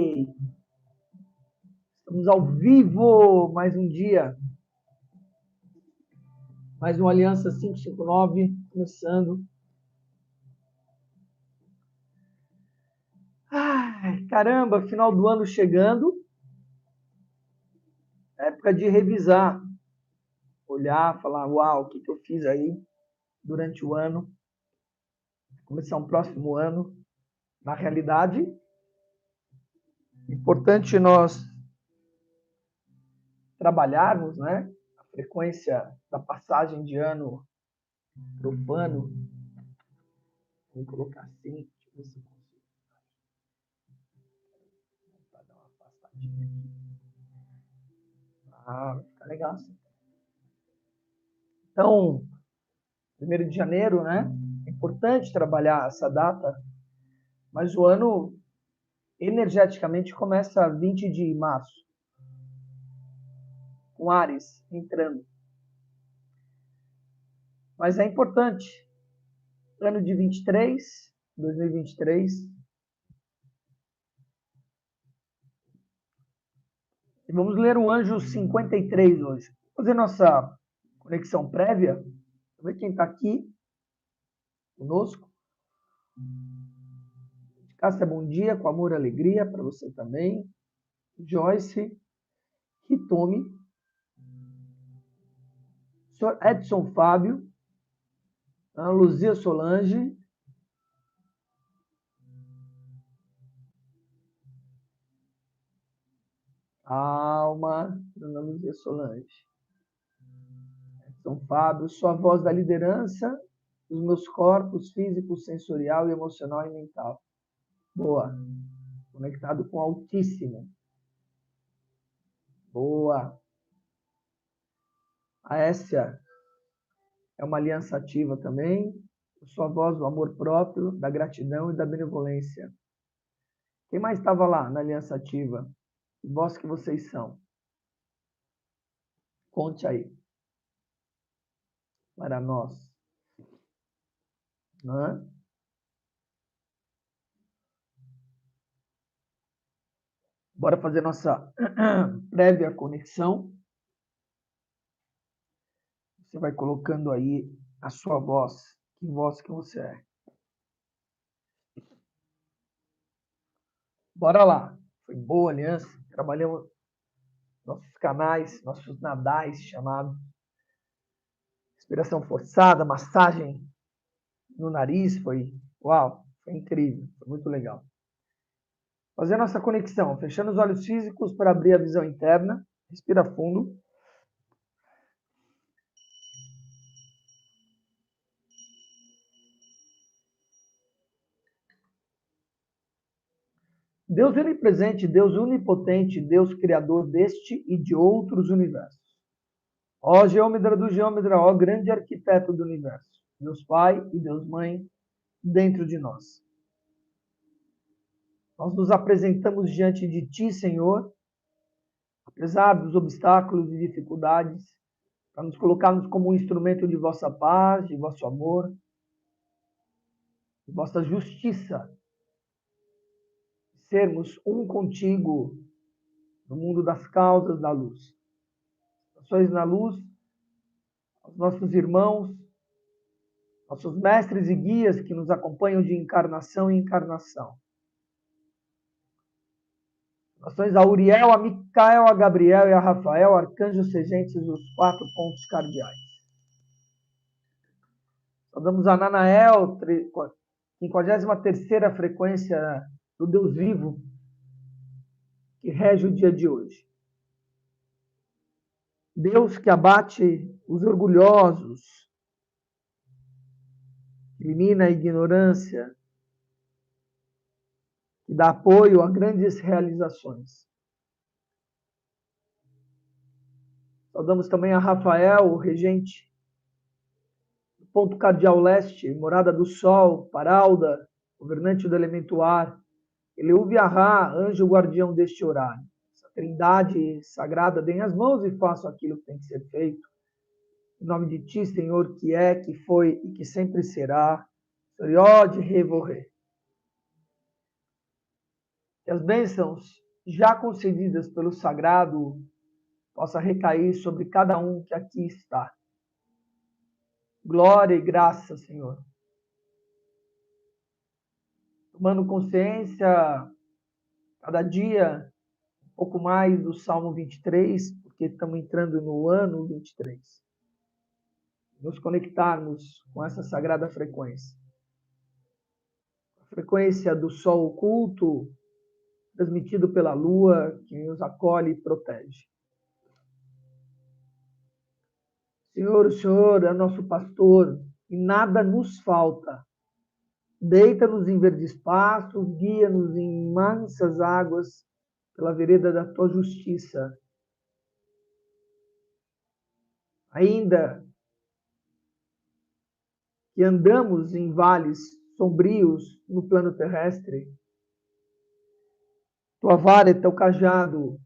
Oi! Estamos ao vivo, mais um dia. Mais uma Aliança 559, começando. Ai, caramba, final do ano chegando. Época de revisar. Olhar, falar, uau, o que eu fiz aí durante o ano. Começar um próximo ano. Na realidade, importante nós trabalharmos, né? A frequência da passagem de ano profano. Vou colocar assim, deixa eu ver se eu consigo. Para dar uma afastadinha aqui. Vai ficar legal assim. Então, 1º de janeiro, né? É importante trabalhar essa data, mas o ano energeticamente começa 20 de março, com Áries entrando. Mas é importante. Ano de 2023. E vamos ler o anjo 53 hoje. Vamos fazer nossa conexão prévia. Vamos ver quem está aqui conosco. Cássia, bom dia, com amor e alegria para você também. Joyce, Hitomi, Sr. Edson Fábio, Ana Luzia Solange, Alma, Ana Luzia Solange, Edson Fábio, sou a voz da liderança dos meus corpos físico, sensorial, emocional e mental. Boa. Conectado com o Altíssimo. Boa. A Essia é uma aliança ativa também. Eu sou a voz do amor próprio, da gratidão e da benevolência. Quem mais estava lá na aliança ativa? Que voz que vocês são? Conte aí. Para nós. Né? Bora fazer nossa prévia conexão. Você vai colocando aí a sua voz. Que voz que você é. Bora lá. Foi boa aliança. Trabalhamos nossos canais, nossos nadais chamados. Respiração forçada, massagem no nariz. Foi uau, foi incrível. Foi muito legal. Fazer a nossa conexão. Fechando os olhos físicos para abrir a visão interna. Respira fundo. Deus onipresente, Deus onipotente, Deus criador deste e de outros universos. Ó Geômedra do Geômedra, ó grande arquiteto do universo. Deus Pai e Deus Mãe dentro de nós. Nós nos apresentamos diante de Ti, Senhor, apesar dos obstáculos e dificuldades, para nos colocarmos como um instrumento de vossa paz, de vosso amor, de vossa justiça. Sermos um contigo no mundo das causas da luz. Ações na luz, aos nossos irmãos, nossos mestres e guias que nos acompanham de encarnação em encarnação. Ações a Uriel, a Micael, a Gabriel e a Rafael, arcanjos regentes dos 4 pontos cardeais. Saudamos a Nanael, 53ª frequência do Deus vivo, que rege o dia de hoje. Deus que abate os orgulhosos, elimina a ignorância, que dá apoio a grandes realizações. Saudamos também a Rafael, o regente, ponto cardial leste, morada do sol, Paralda, governante do elemento ar, Eleuviará, anjo guardião deste horário. Essa trindade sagrada, deem as mãos e façam aquilo que tem que ser feito. Em nome de Ti, Senhor, que é, que foi e que sempre será. Sorió de Revorré. Que as bênçãos já concedidas pelo sagrado possa recair sobre cada um que aqui está. Glória e graça, Senhor. Tomando consciência, cada dia, um pouco mais do Salmo 23, porque estamos entrando no ano 23. Nos conectarmos com essa sagrada frequência. A frequência do sol oculto, transmitido pela lua, que nos acolhe e protege. Senhor, o Senhor é nosso pastor e nada nos falta. Deita-nos em verdes pastos, guia-nos em mansas águas pela vereda da tua justiça. Ainda que andamos em vales sombrios no plano terrestre, tua vara e teu cajado,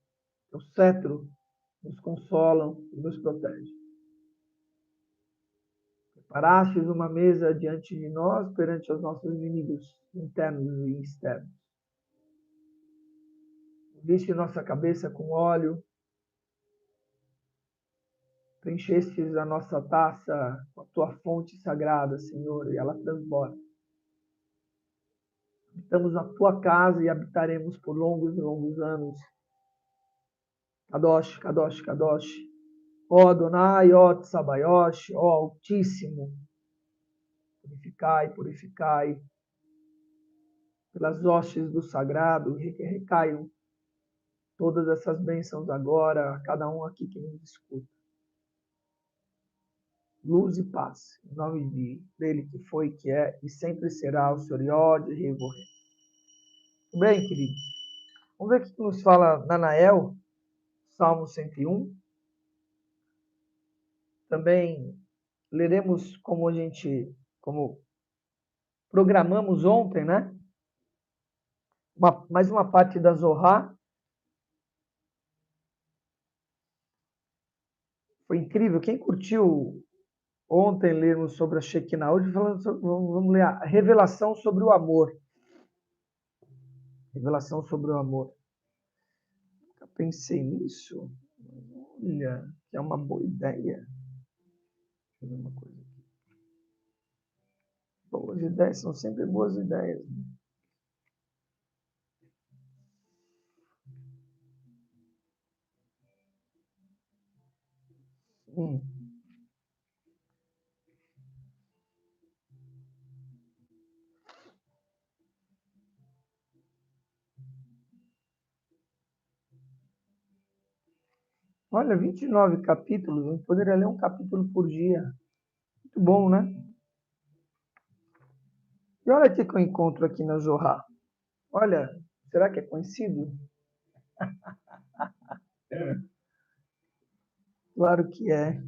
teu cetro, nos consolam e nos protegem. Preparastes uma mesa diante de nós, perante os nossos inimigos internos e externos. Viste nossa cabeça com óleo, preenchestes a nossa taça com a tua fonte sagrada, Senhor, e ela transborda. Habitamos a tua casa e habitaremos por longos e longos anos. Kadosh, Kadosh, Kadosh. Ó Adonai, ó Tsabaiosh, ó Altíssimo. Purificai, purificai. Pelas hostes do sagrado, recaiam todas essas bênçãos agora, a cada um aqui que nos escuta. Luz e paz, em nome dele que foi, que é e sempre será o Senhor Iode e Reborre. Tudo bem, queridos? Vamos ver o que nos fala Nanael, Salmo 101. Também leremos como programamos ontem, né? Mais uma parte da Zohar. Foi incrível. Quem curtiu ontem lermos sobre a Shekinah, hoje vamos ler a revelação sobre o amor. Revelação sobre o amor. Eu pensei nisso. Olha, que é uma boa ideia. Deixa eu ver uma coisa aqui. Boas ideias são sempre boas ideias. Olha, 29 capítulos, eu poderia ler um capítulo por dia. Muito bom, né? E olha o que eu encontro aqui na Zohar. Olha, será que é conhecido? Claro que é.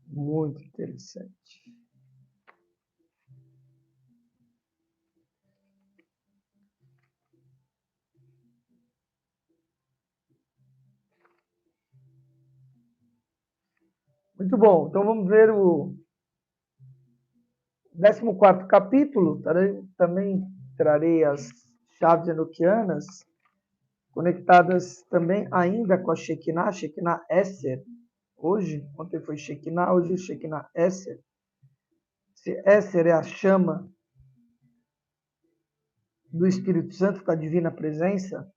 Muito interessante. Muito bom. Então vamos ver o 14º capítulo. Também trarei as chaves enoquianas, conectadas também ainda com a Shekinah Esser. Hoje, ontem foi Shekinah, hoje é Shekinah Esser. Se Esser é a chama do Espírito Santo, da divina presença,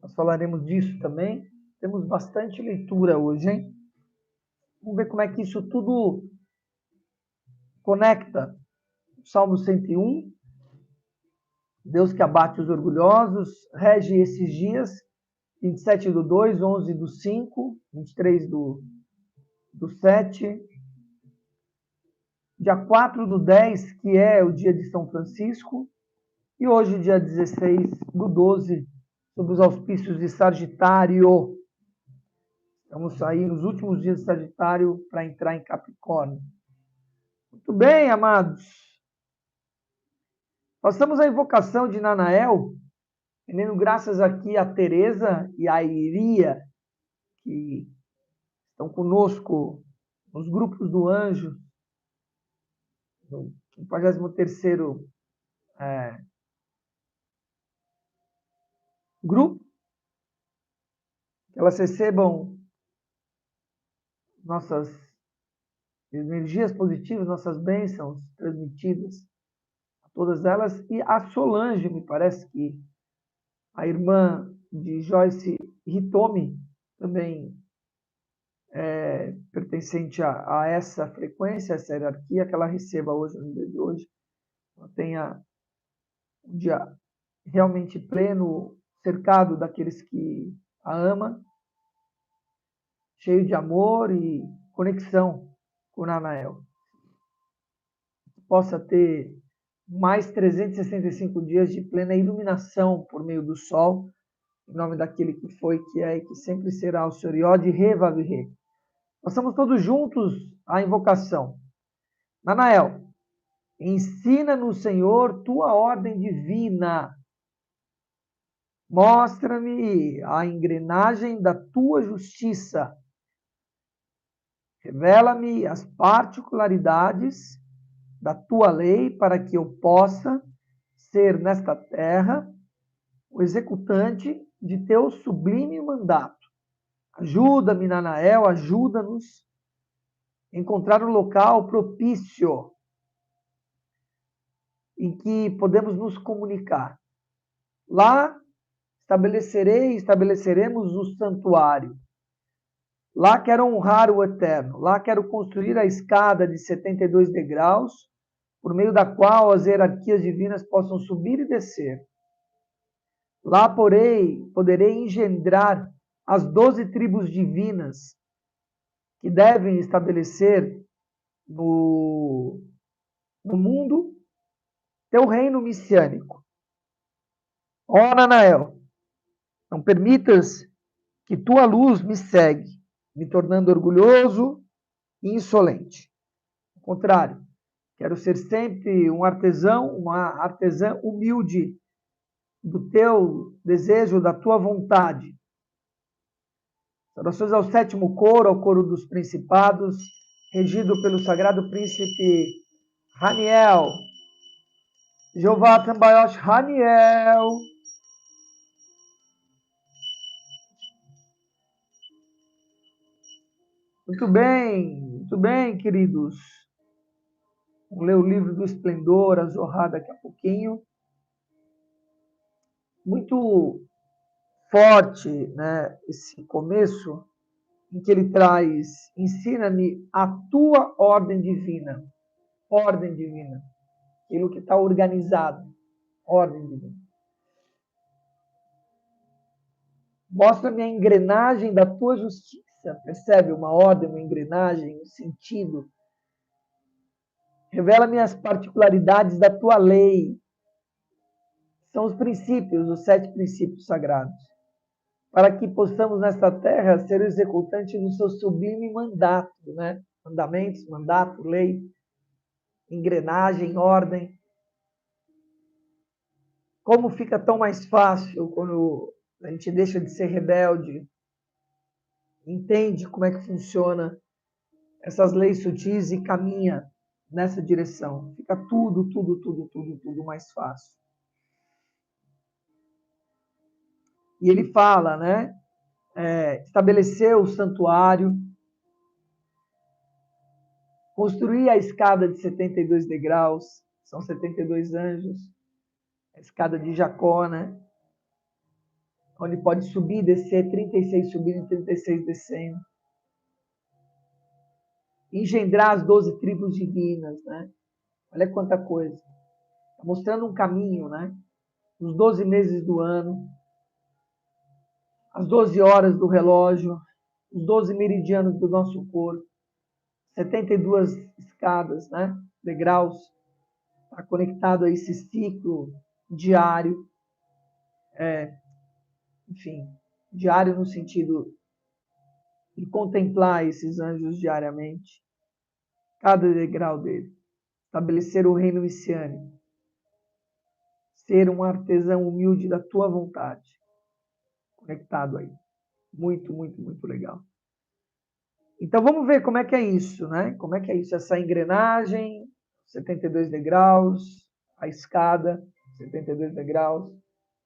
nós falaremos disso também. Temos bastante leitura hoje, hein? Vamos ver como é que isso tudo conecta. Salmo 101, Deus que abate os orgulhosos, rege esses dias, 27 do 2, 11 do 5, 23 do 7, dia 4 do 10, que é o dia de São Francisco, e hoje, dia 16 do 12, sob os auspícios de Sagitário. Estamos aí nos últimos dias de Sagitário para entrar em Capricórnio. Muito bem, amados. Passamos a invocação de Nanael, rendendo graças aqui a Teresa e a Iria, que estão conosco nos grupos do anjo, 53º grupo, que elas recebam nossas energias positivas, nossas bênçãos transmitidas a todas elas. E a Solange, me parece que a irmã de Joyce Hitomi, também pertencente a essa frequência, essa hierarquia, que ela receba hoje, no dia de hoje, ela tenha um dia realmente pleno, cercado daqueles que a ama, cheio de amor e conexão com o Nanael. Possa ter mais 365 dias de plena iluminação por meio do sol, em nome daquele que foi, que é e que sempre será o Senhor Yod Reva Virre. Nós estamos todos juntos à invocação. Nanael, ensina-nos, Senhor, tua ordem divina. Mostra-me a engrenagem da tua justiça. Revela-me as particularidades da tua lei para que eu possa ser nesta terra o executante de teu sublime mandato. Ajuda-me, Nanael, ajuda-nos a encontrar um local propício em que podemos nos comunicar. Lá estabeleceremos o santuário. Lá quero honrar o Eterno. Lá quero construir a escada de 72 degraus, por meio da qual as hierarquias divinas possam subir e descer. Lá, poderei engendrar as 12 tribos divinas que devem estabelecer no mundo teu reino messiânico. Ó Nanael, não permitas que tua luz me cegue, me tornando orgulhoso e insolente. Ao contrário, quero ser sempre um artesão, uma artesã humilde do teu desejo, da tua vontade. Saudações ao 7º coro, ao coro dos principados, regido pelo sagrado príncipe Haniel. Jeová Tambayosh Haniel. Muito bem, queridos. Vamos ler o livro do Esplendor, a Zohar daqui a pouquinho. Muito forte, né, esse começo, em que ele traz, ensina-me a tua ordem divina. Ordem divina. Aquilo que está organizado. Ordem divina. Mostra-me a engrenagem da tua justiça. Percebe? Uma ordem, uma engrenagem, um sentido. Revela-me as particularidades da tua lei. São os princípios, os 7 princípios sagrados. Para que possamos nesta terra ser executantes do seu sublime mandato, né? Mandamentos, mandato, lei, engrenagem, ordem. Como fica tão mais fácil quando a gente deixa de ser rebelde, entende como é que funciona essas leis sutis e caminha nessa direção. Fica tudo mais fácil. E ele fala, né? Estabelecer o santuário, construir a escada de 72 degraus, são 72 anjos, a escada de Jacó, né? Onde pode subir e descer, 36 subindo e 36 descendo. Engendrar as 12 tribos divinas, né? Olha quanta coisa. Está mostrando um caminho, né? Os 12 meses do ano, as 12 horas do relógio, os 12 meridianos do nosso corpo, 72 escadas, né? Degraus, está conectado a esse ciclo diário, enfim, diário no sentido de contemplar esses anjos diariamente, cada degrau dele, estabelecer o reino messiânico, ser um artesão humilde da tua vontade, conectado aí. Muito legal. Então vamos ver como é que é isso, né? Como é que é isso, essa engrenagem, 72 degraus, a escada, 72 degraus,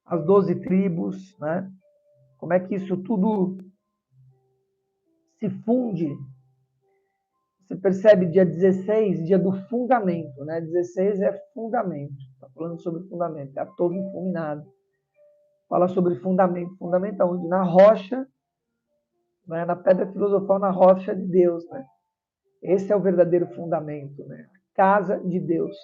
as 12 tribos, né? Como é que isso tudo se funde? Você percebe dia 16, dia do fundamento, né? 16 é fundamento, está falando sobre fundamento, é a torre fulminada. Fala sobre fundamento. Fundamento aonde? Na rocha, né? Na pedra filosofal, na rocha de Deus, né? Esse é o verdadeiro fundamento, né? Casa de Deus.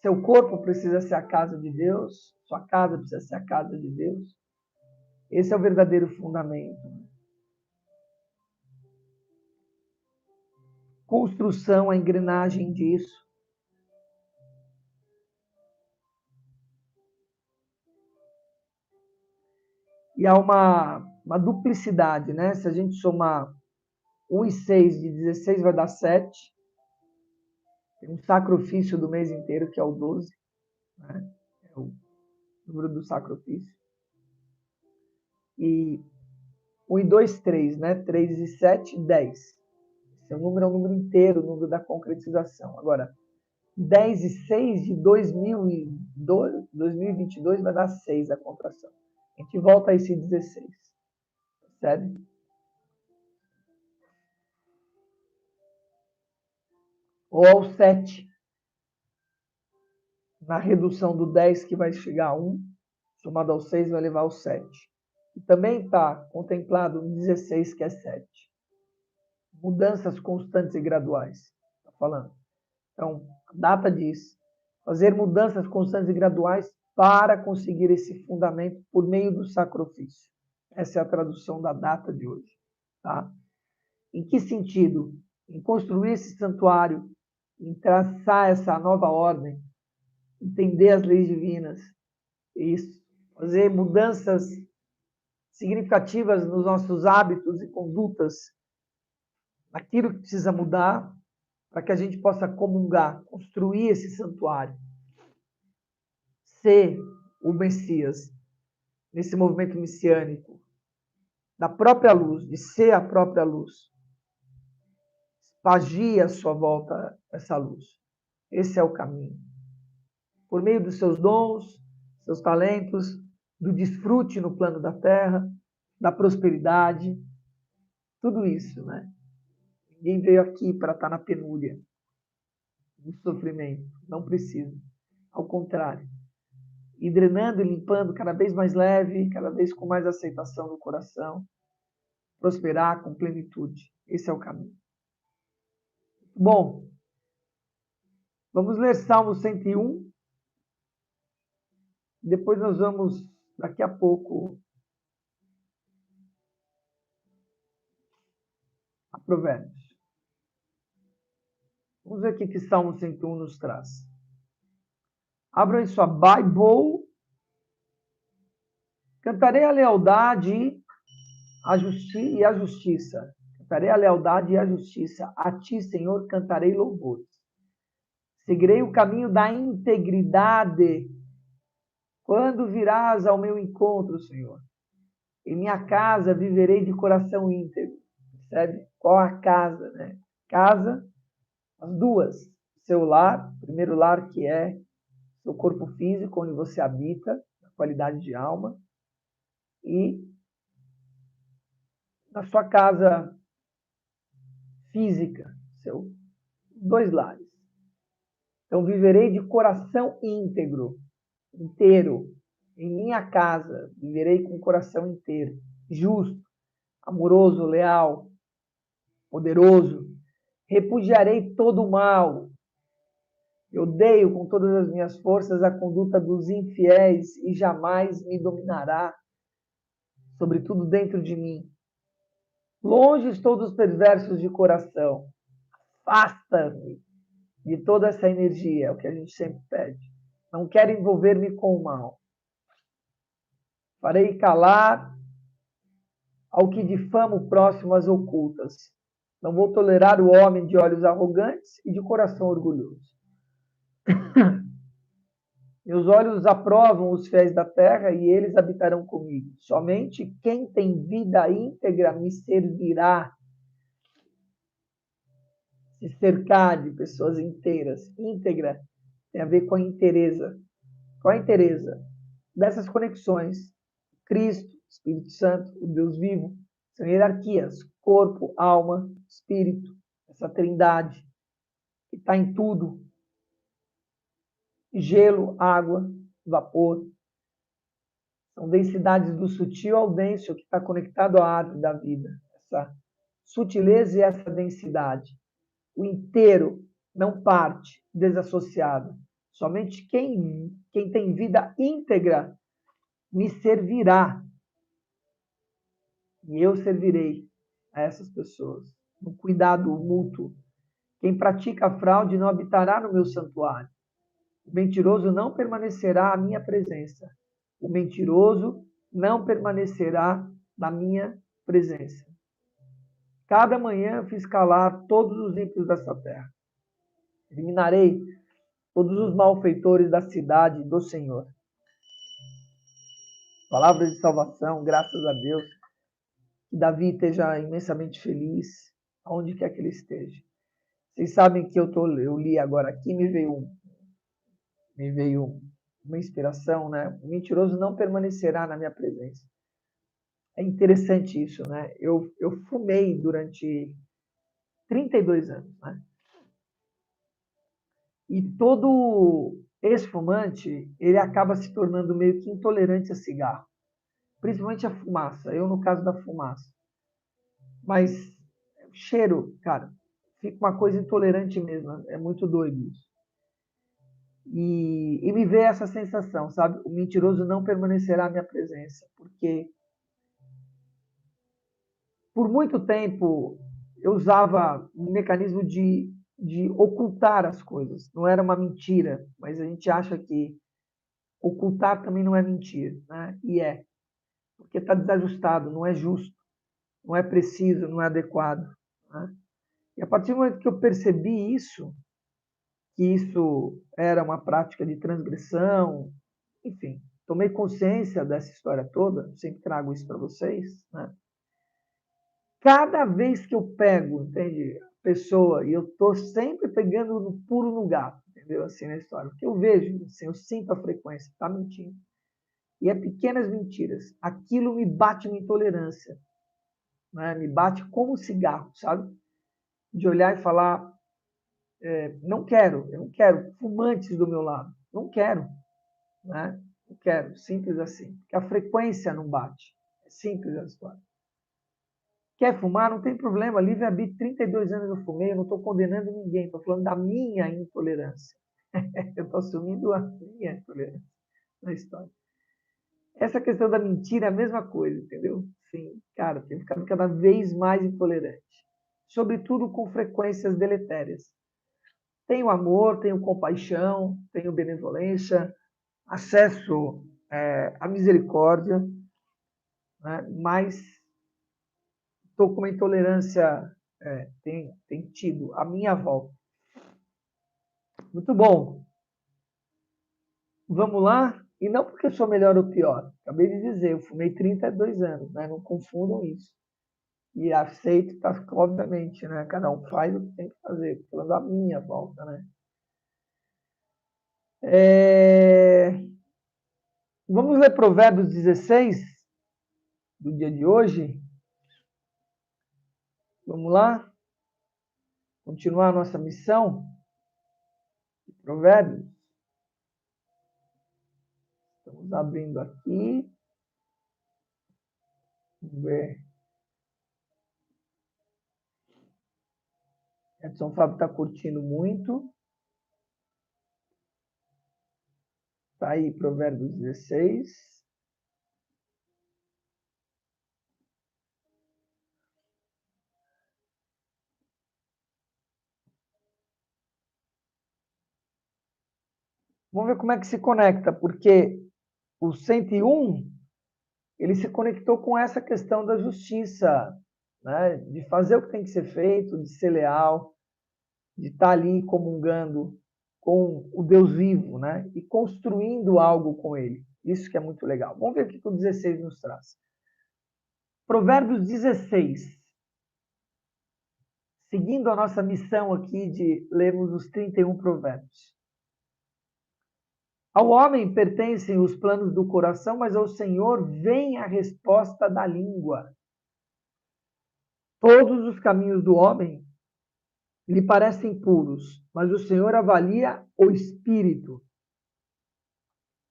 Seu corpo precisa ser a casa de Deus, sua casa precisa ser a casa de Deus. Esse é o verdadeiro fundamento. Construção, a engrenagem disso. E há uma duplicidade, né? Se a gente somar 1 e 6 de 16 vai dar 7. Tem um sacrifício do mês inteiro, que é o 12. Né? É o número do sacrifício. E 1 e 2, 3, né? 3 e 7, 10. Esse número é um número inteiro, o número da concretização. Agora, 10 e 6 de 2022 vai dar 6 a contração. A gente volta a esse 16. Percebe? Ou ao 7. Na redução do 10, que vai chegar a 1, somado ao 6, vai levar ao 7. E também está contemplado no 16, que é 7. Mudanças constantes e graduais. Está falando. Então, a data diz fazer mudanças constantes e graduais para conseguir esse fundamento por meio do sacrifício. Essa é a tradução da data de hoje. Tá? Em que sentido? Em construir esse santuário, em traçar essa nova ordem, entender as leis divinas, isso, fazer mudanças significativas nos nossos hábitos e condutas, aquilo que precisa mudar para que a gente possa comungar, construir esse santuário, ser o Messias nesse movimento messiânico, da própria luz, de ser a própria luz, espargir à sua volta essa luz. Esse é o caminho. Por meio dos seus dons, seus talentos, do desfrute no plano da terra, da prosperidade, tudo isso, né? Ninguém veio aqui para estar na penúria, no sofrimento. Não precisa. Ao contrário. E drenando e limpando cada vez mais leve, cada vez com mais aceitação no coração. Prosperar com plenitude. Esse é o caminho. Bom, vamos ler Salmo 101. Depois nós vamos, daqui a pouco, a Provérbios. Vamos ver o que Salmo 101 nos traz. Abram em sua Bible. Cantarei a lealdade e a justiça. Cantarei a lealdade e a justiça. A ti, Senhor, cantarei louvores. Seguirei o caminho da integridade. Quando virás ao meu encontro, Senhor? Em minha casa viverei de coração íntegro. Percebe? Qual a casa, né? Casa, as duas. Seu lar, primeiro lar que é seu corpo físico, onde você habita, a qualidade de alma. E na sua casa física, dois lares. Então, viverei de coração íntegro, inteiro. Em minha casa, viverei com o coração inteiro. Justo, amoroso, leal, poderoso. Repudiarei todo o mal. Eu odeio com todas as minhas forças a conduta dos infiéis e jamais me dominará, sobretudo dentro de mim. Longe estou dos perversos de coração. Afasta-me de toda essa energia, é o que a gente sempre pede. Não quero envolver-me com o mal. Farei calar ao que difama o próximo às ocultas. Não vou tolerar o homem de olhos arrogantes e de coração orgulhoso. Meus olhos aprovam os fiéis da terra e eles habitarão comigo. Somente quem tem vida íntegra me servirá. se cercar de pessoas inteiras. Íntegra tem a ver com a inteireza. Qual a inteireza? Dessas conexões. Cristo, Espírito Santo, o Deus vivo, são hierarquias. Corpo, alma, espírito. Essa trindade que está em tudo. Gelo, água, vapor. São densidades do sutil ao denso que está conectado à árvore da vida. Essa sutileza e essa densidade. O inteiro não parte desassociado. Somente quem tem vida íntegra me servirá. E eu servirei a essas pessoas. No cuidado mútuo. Quem pratica a fraude não habitará no meu santuário. O mentiroso não permanecerá à minha presença. O mentiroso não permanecerá na minha presença. Cada manhã fiz calar todos os ímpios dessa terra. Eliminarei todos os malfeitores da cidade do Senhor. Palavras de salvação, graças a Deus. Que Davi esteja imensamente feliz, aonde quer que ele esteja. Vocês sabem que eu li agora aqui, me veio uma inspiração, né? O mentiroso não permanecerá na minha presença. É interessante isso, né? Eu fumei durante 32 anos, né? E todo ex-fumante, ele acaba se tornando meio que intolerante a cigarro. Principalmente a fumaça. Eu, no caso da fumaça. Mas cheiro, cara, fica uma coisa intolerante mesmo. É muito doido isso. E me veio essa sensação, sabe? O mentiroso não permanecerá à minha presença. Porque por muito tempo eu usava um mecanismo de ocultar as coisas. Não era uma mentira, mas a gente acha que ocultar também não é mentir, né? E é, porque está desajustado, não é justo, não é preciso, não é adequado. Né? E a partir do momento que eu percebi isso, que isso era uma prática de transgressão, enfim, tomei consciência dessa história toda, sempre trago isso para vocês, né? Cada vez que eu pego, entende, pessoa, e eu tô sempre pegando no puro no gato, entendeu, assim, na história, porque eu vejo, assim, eu sinto a frequência, tá mentindo. E é pequenas mentiras. Aquilo me bate uma intolerância, né? Me bate como um cigarro, sabe? De olhar e falar, não quero, eu não quero fumantes do meu lado, não quero, né? Não quero, simples assim. Porque a frequência não bate. É simples a história. Quer fumar? Não tem problema. Livre-arbítrio, 32 anos eu fumei, eu não estou condenando ninguém, estou falando da minha intolerância. Eu estou assumindo a minha intolerância na história. Essa questão da mentira é a mesma coisa, entendeu? Sim, cara, tem ficado cada vez mais intolerante. Sobretudo com frequências deletérias. Tenho amor, tenho compaixão, tenho benevolência, acesso à misericórdia, né? Mas estou com uma intolerância, tem tido a minha volta. Muito bom. Vamos lá? E não porque eu sou melhor ou pior. Acabei de dizer, eu fumei 32 anos, né? Não confundam isso. E aceito, tá, obviamente, né? Cada um faz o que tem que fazer, falando a minha volta, né? Vamos ler Provérbios 16, do dia de hoje. Vamos lá? Continuar a nossa missão. Provérbios. Estamos abrindo aqui. Vamos ver. Edson Fábio está curtindo muito. Está aí, Provérbios 16. Vamos ver como é que se conecta, porque o 101, ele se conectou com essa questão da justiça, né? De fazer o que tem que ser feito, de ser leal, de estar ali comungando com o Deus vivo, né? E construindo algo com ele. Isso que é muito legal. Vamos ver o que o 16 nos traz. Provérbios 16. seguindo a nossa missão aqui de lermos os 31 provérbios. Ao homem pertencem os planos do coração, mas ao Senhor vem a resposta da língua. Todos os caminhos do homem lhe parecem puros, mas o Senhor avalia o espírito.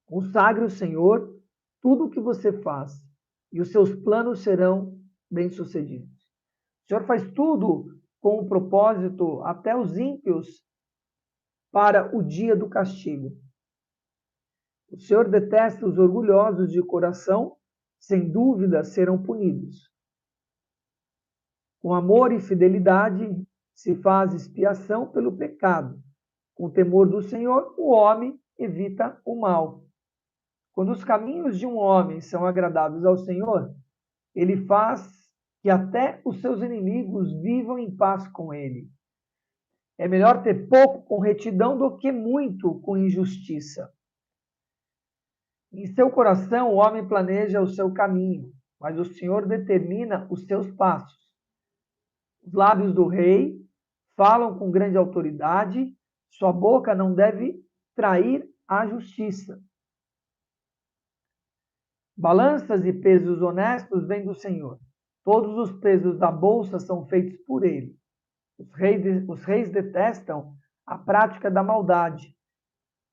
Consagre o Senhor tudo o que você faz, e os seus planos serão bem-sucedidos. O Senhor faz tudo com um propósito, até os ímpios, para o dia do castigo. O Senhor detesta os orgulhosos de coração, sem dúvida serão punidos. Com amor e fidelidade se faz expiação pelo pecado. Com o temor do Senhor, o homem evita o mal. Quando os caminhos de um homem são agradáveis ao Senhor, ele faz que até os seus inimigos vivam em paz com ele. É melhor ter pouco com retidão do que muito com injustiça. Em seu coração, o homem planeja o seu caminho, mas o Senhor determina os seus passos. Os lábios do rei falam com grande autoridade, sua boca não deve trair a justiça. Balanças e pesos honestos vêm do Senhor. Todos os pesos da bolsa são feitos por ele. Os reis detestam a prática da maldade,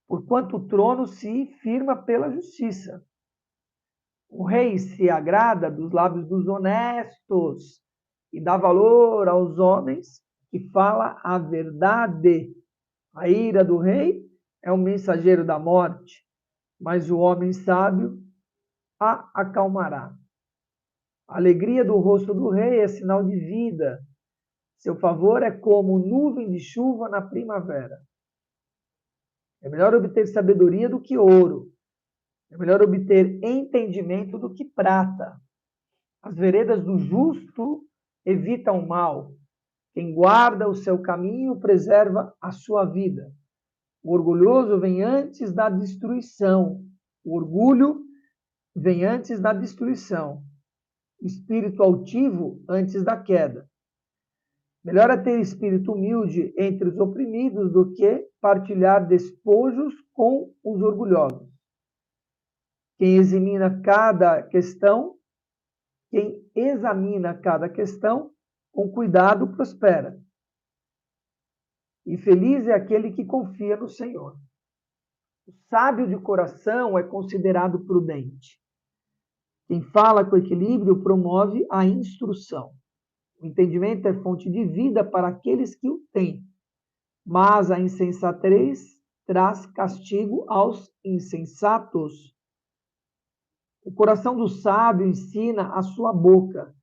porquanto o trono se firma pela justiça. O rei se agrada dos lábios dos honestos e dá valor aos homens que falam a verdade. A ira do rei é um mensageiro da morte, mas o homem sábio a acalmará. A alegria do rosto do rei é sinal de vida. Seu favor é como nuvem de chuva na primavera. É melhor obter sabedoria do que ouro. É melhor obter entendimento do que prata. As veredas do justo evitam o mal. Quem guarda o seu caminho preserva a sua vida. O orgulhoso vem antes da destruição. O orgulho vem antes da destruição. O espírito altivo antes da queda. Melhor é ter espírito humilde entre os oprimidos do que partilhar despojos com os orgulhosos. Quem examina cada questão com cuidado prospera. E feliz é aquele que confia no Senhor. O sábio de coração é considerado prudente. Quem fala com equilíbrio promove a instrução. O entendimento é fonte de vida para aqueles que o têm, mas a insensatez traz castigo aos insensatos. O coração do sábio ensina a sua boca,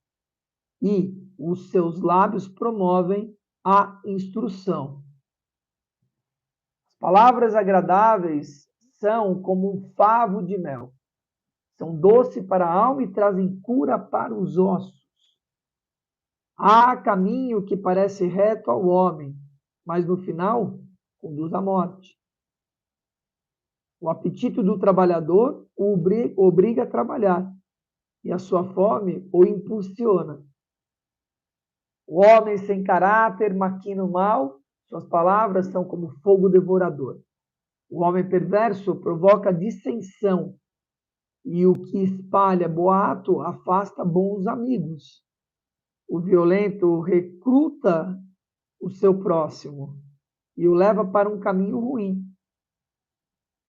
e os seus lábios promovem a instrução. As palavras agradáveis são como um favo de mel. São doce para a alma e trazem cura para os ossos. Há caminho que parece reto ao homem, mas no final conduz à morte. O apetite do trabalhador o obriga a trabalhar, e a sua fome o impulsiona. O homem sem caráter maquina o mal, suas palavras são como fogo devorador. O homem perverso provoca dissensão, e o que espalha boato afasta bons amigos. O violento recruta o seu próximo e o leva para um caminho ruim.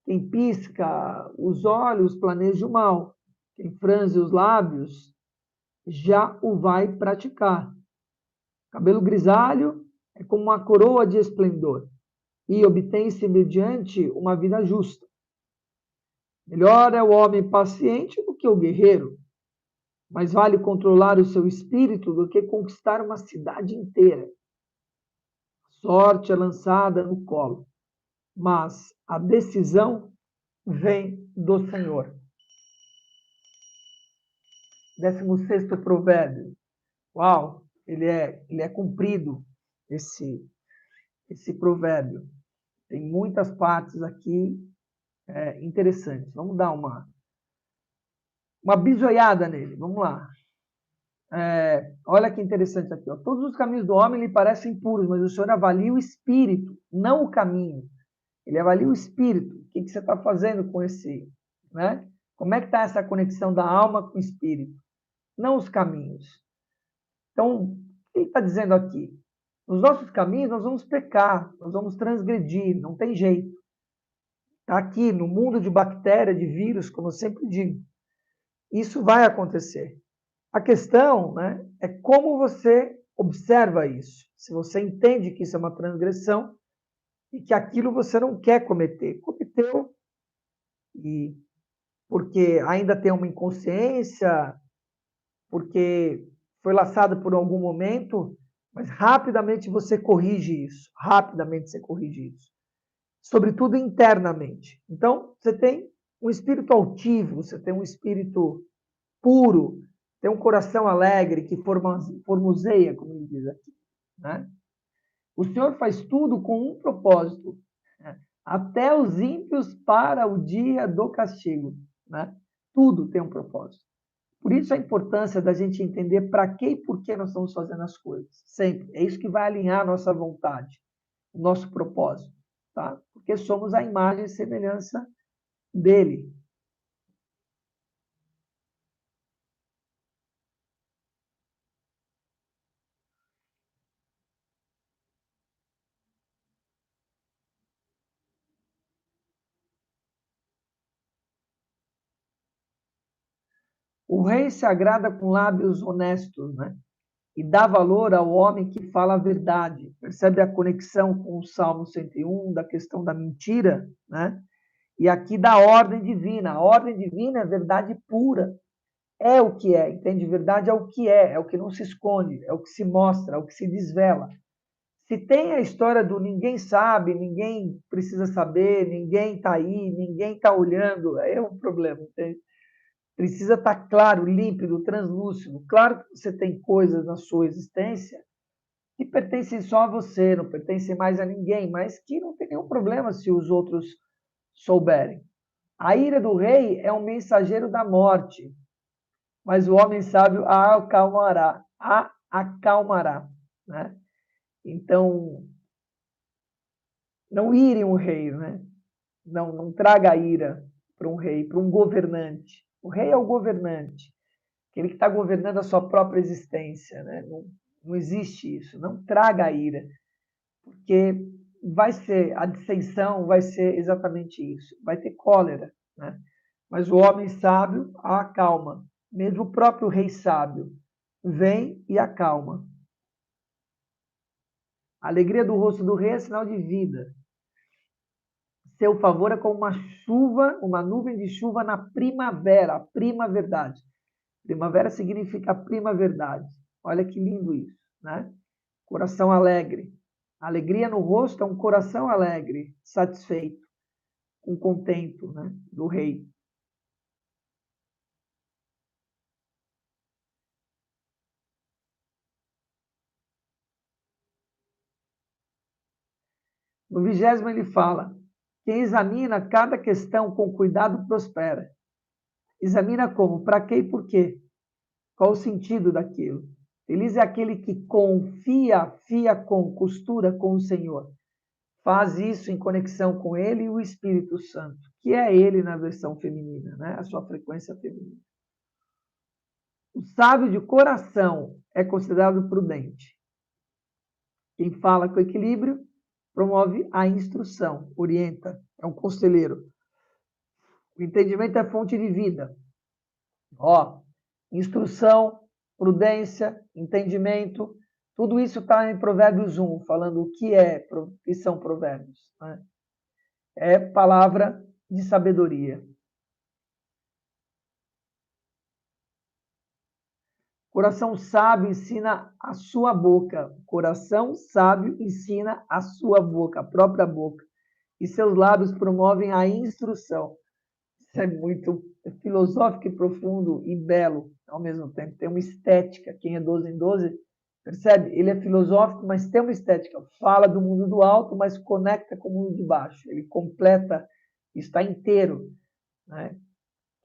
Quem pisca os olhos planeja o mal. Quem franze os lábios já o vai praticar. Cabelo grisalho é como uma coroa de esplendor e obtém-se mediante uma vida justa. Melhor é o homem paciente do que o guerreiro. Mais vale controlar o seu espírito do que conquistar uma cidade inteira. A sorte é lançada no colo, mas a decisão vem do Senhor. 16º provérbio. Uau, ele é comprido, esse provérbio. Tem muitas partes aqui interessantes. Vamos dar uma bisoiada nele. Vamos lá. olha que interessante aqui, ó. Todos os caminhos do homem lhe parecem puros, mas o Senhor avalia o espírito, não o caminho. Ele avalia o espírito. O que você está fazendo com esse, né? Como é que está essa conexão da alma com o espírito? Não os caminhos. Então, o que ele está dizendo aqui? Nos nossos caminhos nós vamos pecar, nós vamos transgredir, não tem jeito. Está aqui no mundo de bactéria, de vírus, como eu sempre digo. Isso vai acontecer. A questão, né, é como você observa isso. Se você entende que isso é uma transgressão e que aquilo você não quer cometer. Cometeu, e porque ainda tem uma inconsciência, porque foi laçado por algum momento, mas rapidamente você corrige isso. Rapidamente você corrige isso. Sobretudo internamente. Então, você tem um espírito altivo, você tem um espírito puro, tem um coração alegre que formoseia, como ele diz aqui. Né? O Senhor faz tudo com um propósito, né? Até os ímpios para o dia do castigo. Né? Tudo tem um propósito. Por isso a importância da gente entender para que e por que nós estamos fazendo as coisas. Sempre. É isso que vai alinhar a nossa vontade, o nosso propósito. Tá? Porque somos a imagem e semelhança dele. O rei se agrada com lábios honestos, né? E dá valor ao homem que fala a verdade. Percebe a conexão com o Salmo 101, da questão da mentira, né? E aqui da ordem divina. A ordem divina é verdade pura. É o que é, entende? Verdade é o que não se esconde, é o que se mostra, é o que se desvela. Se tem a história do ninguém sabe, ninguém precisa saber, ninguém está aí, ninguém está olhando, aí é um problema, entende? Precisa estar claro, límpido, translúcido. Claro que você tem coisas na sua existência que pertencem só a você, não pertencem mais a ninguém, mas que não tem nenhum problema se os outros souberem. A ira do rei é um mensageiro da morte, mas o homem sábio a acalmará, né? Então, não irem o rei, né? Não traga ira para um rei, para um governante. O rei é o governante, aquele que está governando a sua própria existência, né? Não existe isso. Não traga ira, porque vai ser a dissensão, vai ser exatamente isso. Vai ter cólera, né? Mas o homem sábio a acalma. Mesmo o próprio rei sábio vem e acalma. A alegria do rosto do rei é sinal de vida. Seu favor é como uma chuva, uma nuvem de chuva na primavera, a prima verdade. Primavera significa a prima verdade. Olha que lindo isso, né? Coração alegre. Alegria no rosto é um coração alegre, satisfeito, com contento, né, do rei. No 20º ele fala: quem examina cada questão com cuidado prospera. Examina como, para quê e por quê? Qual o sentido daquilo? Feliz é aquele que confia, fia com, costura com o Senhor. Faz isso em conexão com Ele e o Espírito Santo, que é Ele na versão feminina, né? A sua frequência feminina. O sábio de coração é considerado prudente. Quem fala com equilíbrio promove a instrução, orienta, é um conselheiro. O entendimento é fonte de vida. Ó, instrução, prudência, entendimento, tudo isso está em Provérbios 1, falando o que são provérbios. Né? É palavra de sabedoria. Coração sábio ensina a sua boca. Coração sábio ensina a sua boca, a própria boca. E seus lábios promovem a instrução. Isso é muito filosófico e profundo e belo ao mesmo tempo. Tem uma estética. Quem é 12 em 12, percebe? Ele é filosófico, mas tem uma estética. Fala do mundo do alto, mas conecta com o mundo de baixo. Ele completa, está inteiro. Né?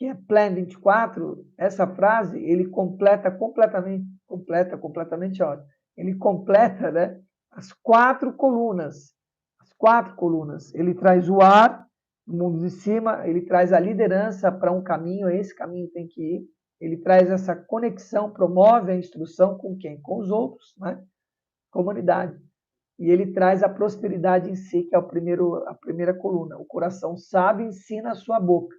que é Plan 24, essa frase, ele completa completamente, ó, ele completa, né, as 4 colunas. As 4 colunas. Ele traz o ar, no mundo de cima, ele traz a liderança para um caminho, esse caminho tem que ir. Ele traz essa conexão, promove a instrução com quem? Com os outros, né? Comunidade. E ele traz a prosperidade em si, que é a primeira coluna. O coração sabe, ensina a sua boca.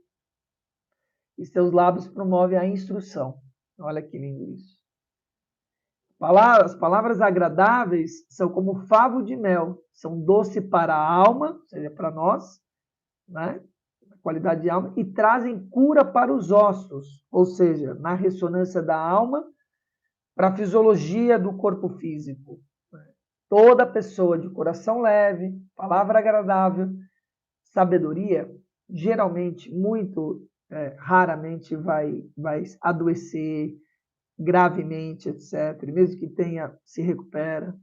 E seus lábios promovem a instrução. Olha que lindo isso. As palavras agradáveis são como favo de mel, são doce para a alma, ou seja, para nós, né? Qualidade de alma, e trazem cura para os ossos, ou seja, na ressonância da alma, para a fisiologia do corpo físico. Toda pessoa de coração leve, palavra agradável, sabedoria, geralmente, muito raramente vai adoecer gravemente, etc. Mesmo que tenha, se recupera.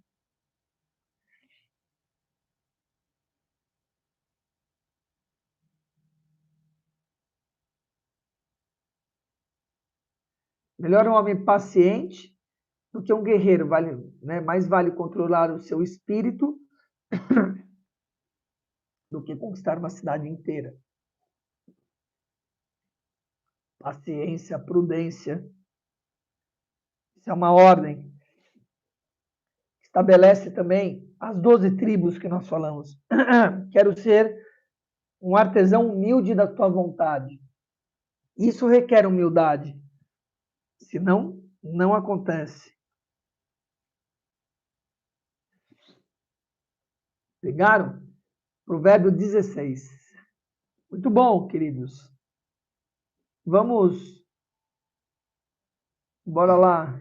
Melhor um homem paciente do que um guerreiro. Mais vale controlar o seu espírito do que conquistar uma cidade inteira. Paciência, prudência. Isso é uma ordem. Estabelece também as 12 tribos que nós falamos. Quero ser um artesão humilde da tua vontade. Isso requer humildade. Senão, não acontece. Pegaram? Provérbio 16. Muito bom, queridos. Vamos. Bora lá.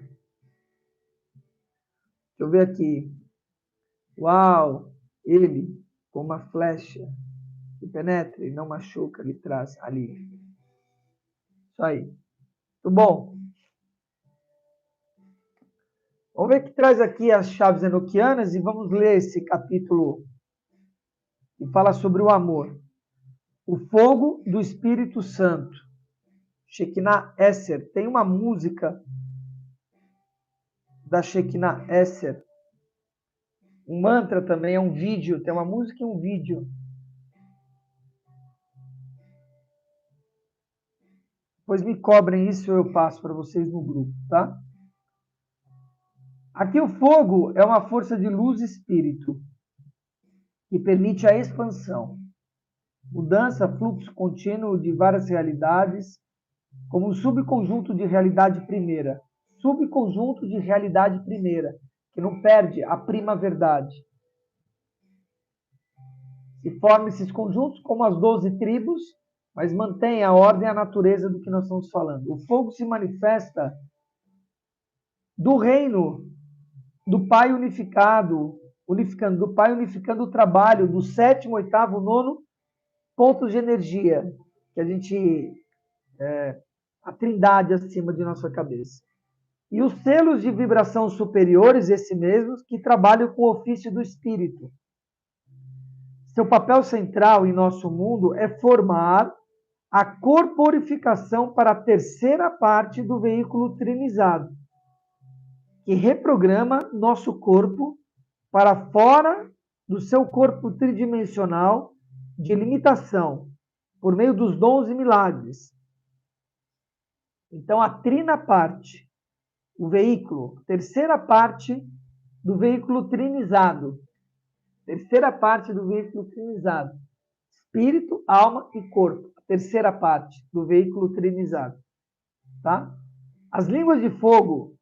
Deixa eu ver aqui. Uau! Ele, como uma flecha, que penetra e não machuca, ele traz ali. Isso aí. Muito bom. Vamos ver que traz aqui as chaves enoquianas e vamos ler esse capítulo que fala sobre o amor. O fogo do Espírito Santo. Shekinah Esser. Tem uma música da Shekinah Esser. Um mantra também, é um vídeo. Tem uma música e um vídeo. Depois me cobrem isso, eu passo para vocês no grupo, tá? Aqui o fogo é uma força de luz e espírito que permite a expansão, mudança, fluxo contínuo de várias realidades, como um subconjunto de realidade primeira. Subconjunto de realidade primeira, que não perde a prima verdade. Se formam esses conjuntos como as 12 tribos, mas mantém a ordem e a natureza do que nós estamos falando. O fogo se manifesta do reino do Pai unificando o trabalho do 7º, 8º, 9º pontos de energia, que a gente a trindade acima de nossa cabeça. E os selos de vibração superiores, esses mesmos, que trabalham com o ofício do espírito. Seu papel central em nosso mundo é formar a corporificação para a terceira parte do veículo trinizado, que reprograma nosso corpo para fora do seu corpo tridimensional de limitação, por meio dos dons e milagres. Então, a trina parte, o veículo, terceira parte do veículo trinizado. Terceira parte do veículo trinizado. Espírito, alma e corpo. A terceira parte do veículo trinizado. Tá? As línguas de fogo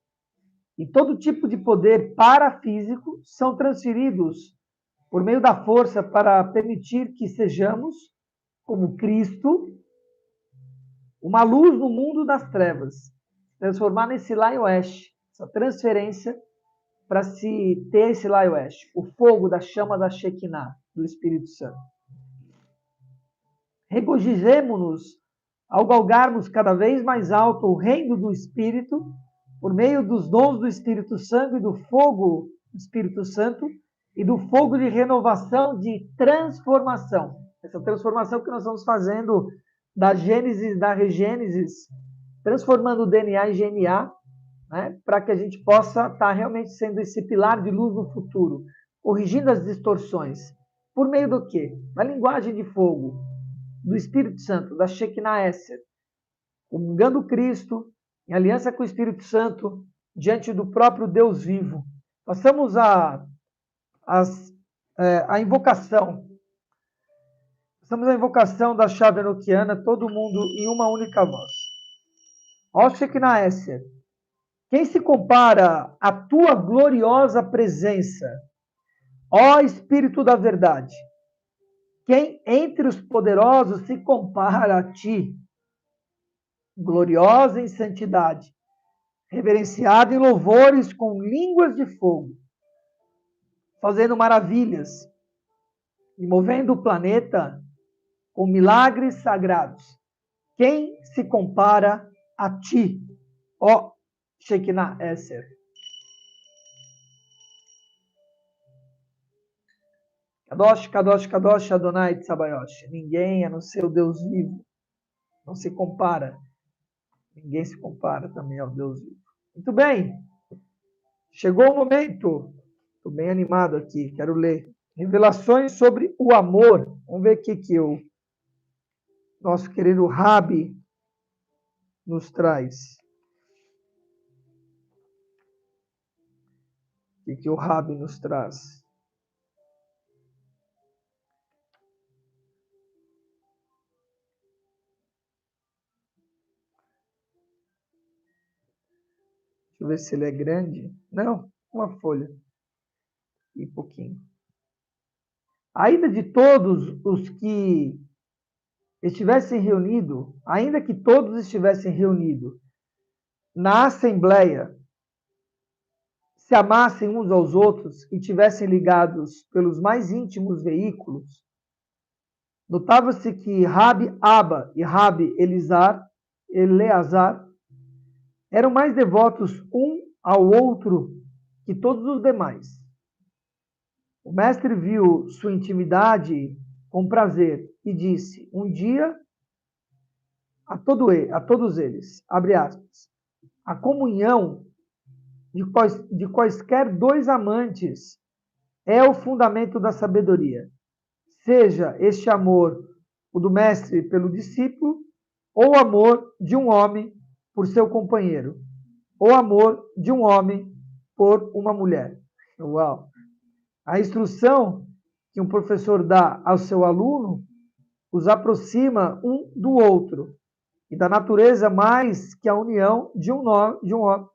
e todo tipo de poder parafísico são transferidos por meio da força para permitir que sejamos, como Cristo, uma luz no mundo das trevas. Transformar nesse Laios, essa transferência para se ter esse Laios, o fogo da chama da Shekinah, do Espírito Santo. Regozijemo-nos ao galgarmos cada vez mais alto o reino do Espírito, por meio dos dons do Espírito Santo e do fogo do Espírito Santo e do fogo de renovação, de transformação. Essa transformação que nós estamos fazendo da Gênesis, da regênesis, transformando o DNA em GNA, né, para que a gente possa estar realmente sendo esse pilar de luz no futuro, corrigindo as distorções. Por meio do quê? Da linguagem de fogo, do Espírito Santo, da Shekinah Esser, comungando Cristo, em aliança com o Espírito Santo, diante do próprio Deus vivo. Passamos a invocação. Passamos a invocação da chave enoquiana, todo mundo em uma única voz. Ó Shekinah Esser, quem se compara à tua gloriosa presença, ó Espírito da verdade? Quem entre os poderosos se compara a ti, gloriosa em santidade, reverenciado em louvores com línguas de fogo, fazendo maravilhas e movendo o planeta com milagres sagrados. Quem se compara a ti, ó Shekinah Esser? Kadosh, Kadosh, Kadosh, Adonai Tsabayosh. Ninguém, a não ser o Deus vivo, não se compara. Ninguém se compara também ao Deus vivo. Muito bem. Chegou o momento. Estou bem animado aqui. Quero ler. Revelações sobre o amor. Vamos ver o que o nosso querido Rabi nos traz. O que o Rabi nos traz? Deixa eu ver se ele é grande. Não, uma folha. E pouquinho. Ainda de todos os que estivessem reunidos, ainda que todos estivessem reunidos na assembleia, se amassem uns aos outros e tivessem ligados pelos mais íntimos veículos, notava-se que Rabi Abba e Rabi Eleazar eram mais devotos um ao outro que todos os demais. O mestre viu sua intimidade com prazer e disse, um dia, a todos eles, abre aspas, a comunhão de quaisquer dois amantes é o fundamento da sabedoria. Seja este amor o do mestre pelo discípulo, ou o amor de um homem por seu companheiro, ou amor de um homem por uma mulher. Uau! A instrução que um professor dá ao seu aluno os aproxima um do outro e da natureza mais que a união de um homem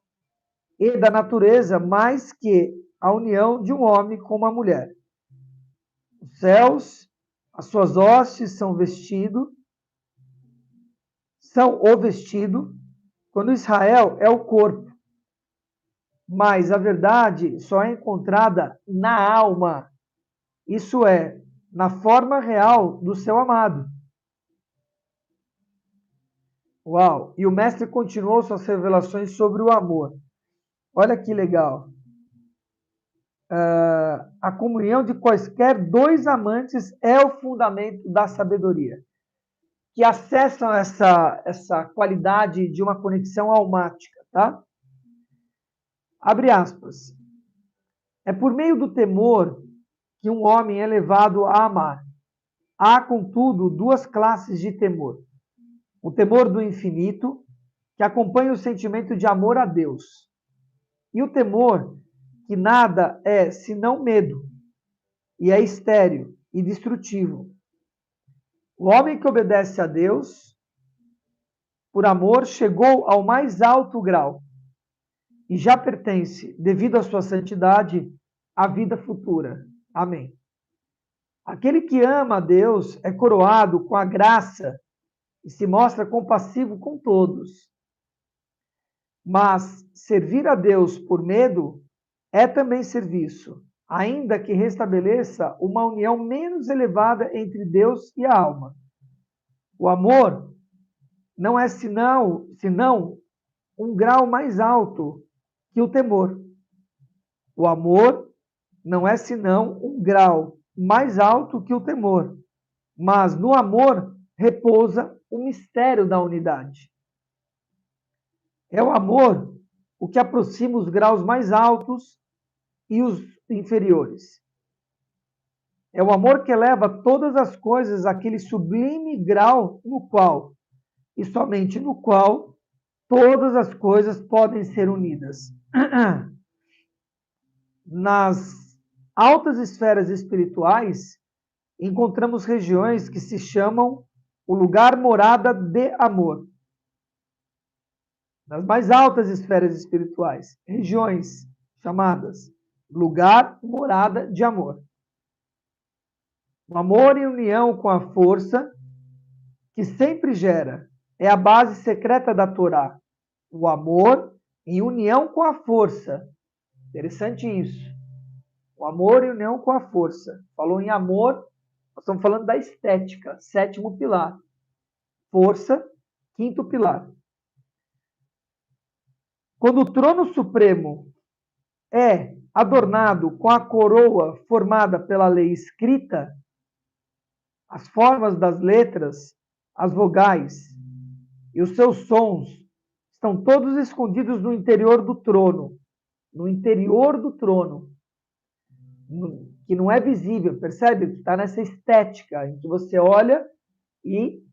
e da natureza mais que a união de um homem com uma mulher. Os céus, as suas hostes são o vestido, quando Israel é o corpo. Mas a verdade só é encontrada na alma, isso é, na forma real do seu amado. Uau! E o mestre continuou suas revelações sobre o amor. Olha que legal. A comunhão de quaisquer dois amantes é o fundamento da sabedoria, que acessam essa qualidade de uma conexão almática, tá? Abre aspas. É por meio do temor que um homem é levado a amar. Há, contudo, duas classes de temor. O temor do infinito, que acompanha o sentimento de amor a Deus, e o temor que nada é senão medo, e é estéril e destrutivo. O homem que obedece a Deus, por amor, chegou ao mais alto grau e já pertence, devido à sua santidade, à vida futura. Amém. Aquele que ama a Deus é coroado com a graça e se mostra compassivo com todos. Mas servir a Deus por medo é também serviço, ainda que restabeleça uma união menos elevada entre Deus e a alma. O amor não é senão um grau mais alto que o temor. O amor não é senão um grau mais alto que o temor, mas no amor repousa o mistério da unidade. É o amor o que aproxima os graus mais altos e os inferiores. É o amor que eleva todas as coisas àquele sublime grau no qual, e somente no qual, todas as coisas podem ser unidas. Nas altas esferas espirituais, encontramos regiões que se chamam o lugar morada de amor. Nas mais altas esferas espirituais, regiões chamadas lugar morada de amor. O amor em união com a força que sempre gera é a base secreta da Torá. O amor em união com a força. Interessante isso. O amor em união com a força. Falou em amor, nós estamos falando da estética, sétimo pilar. Força, quinto pilar. Quando o trono supremo é adornado com a coroa formada pela lei escrita, as formas das letras, as vogais e os seus sons estão todos escondidos no interior do trono. No interior do trono. Que não é visível, percebe? Que está nessa estética em que você olha e,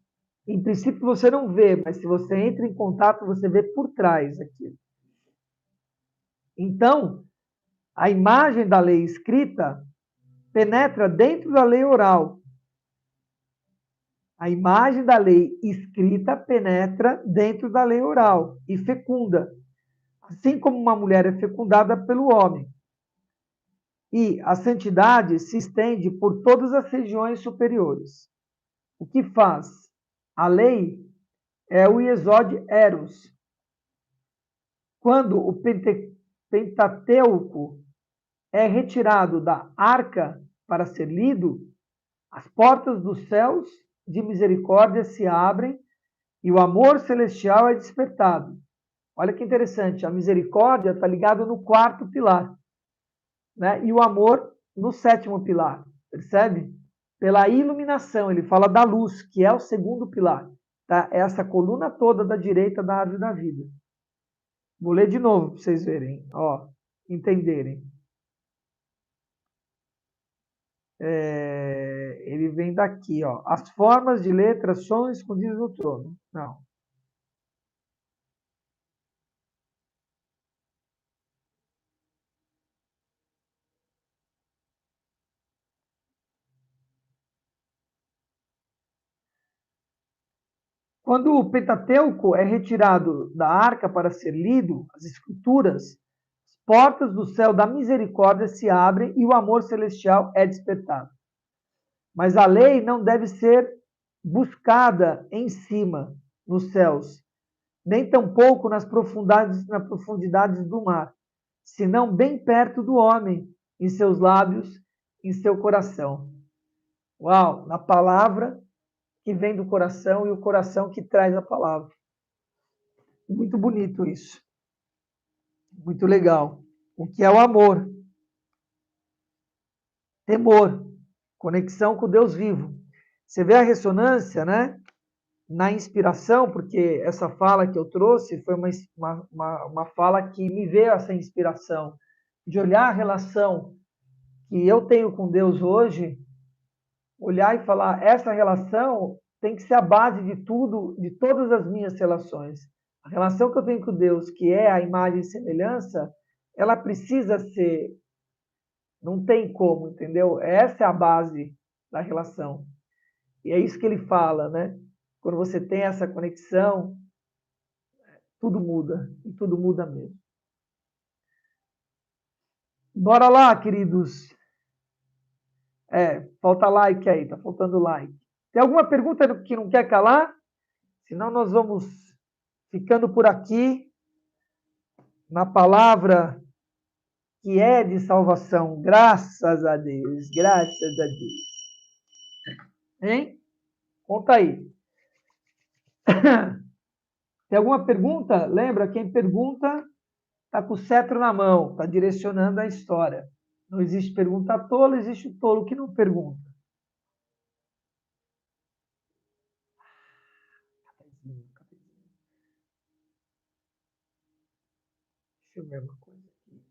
em princípio, você não vê, mas se você entra em contato, você vê por trás aquilo. Então, a imagem da lei escrita penetra dentro da lei oral. A imagem da lei escrita penetra dentro da lei oral e fecunda, assim como uma mulher é fecundada pelo homem. E a santidade se estende por todas as regiões superiores. O que faz? A lei é o Iesod Eros. Quando o Pentateuco é retirado da arca para ser lido, as portas dos céus de misericórdia se abrem e o amor celestial é despertado. Olha que interessante, a misericórdia está ligada no quarto pilar, né? E o amor no sétimo pilar, percebe? Pela iluminação, ele fala da luz, que é o segundo pilar, tá? É essa coluna toda da direita da árvore da vida. Vou ler de novo para vocês verem, ó, entenderem. Ele vem daqui, ó. As formas de letras são escondidas no trono. Não. Quando o Pentateuco é retirado da arca para ser lido, as escrituras, as portas do céu da misericórdia se abrem e o amor celestial é despertado. Mas a lei não deve ser buscada em cima, nos céus, nem tampouco nas profundidades do mar, senão bem perto do homem, em seus lábios, em seu coração. Uau, na palavra que vem do coração e o coração que traz a palavra. Muito bonito isso. Muito legal. O que é o amor? Temor. Conexão com Deus vivo. Você vê a ressonância, né? Na inspiração, porque essa fala que eu trouxe foi uma fala que me veio essa inspiração de olhar a relação que eu tenho com Deus hoje, olhar e falar, essa relação tem que ser a base de tudo, de todas as minhas relações. A relação que eu tenho com Deus, que é a imagem e semelhança, ela precisa ser, não tem como, entendeu? Essa é a base da relação. E é isso que ele fala, né? Quando você tem essa conexão, tudo muda, e tudo muda mesmo. Bora lá, queridos. Falta like aí, tá faltando like. Tem alguma pergunta que não quer calar? Senão nós vamos ficando por aqui na palavra que é de salvação. Graças a Deus, graças a Deus. Hein? Conta aí. Tem alguma pergunta? Lembra, quem pergunta está com o cetro na mão, está direcionando a história. Não existe pergunta tola, existe o tolo que não pergunta. Deixa eu ver uma coisa aqui.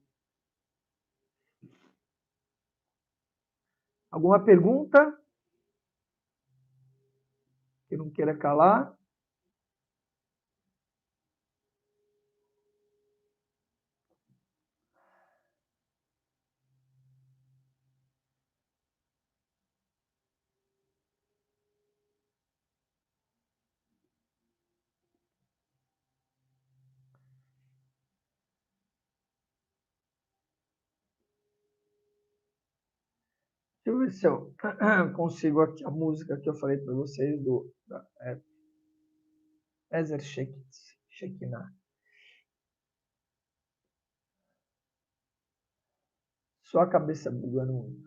Alguma pergunta que não queira calar? Deixa eu ver se eu consigo aqui a música que eu falei para vocês do Ezer Shekinah. Só a cabeça bugando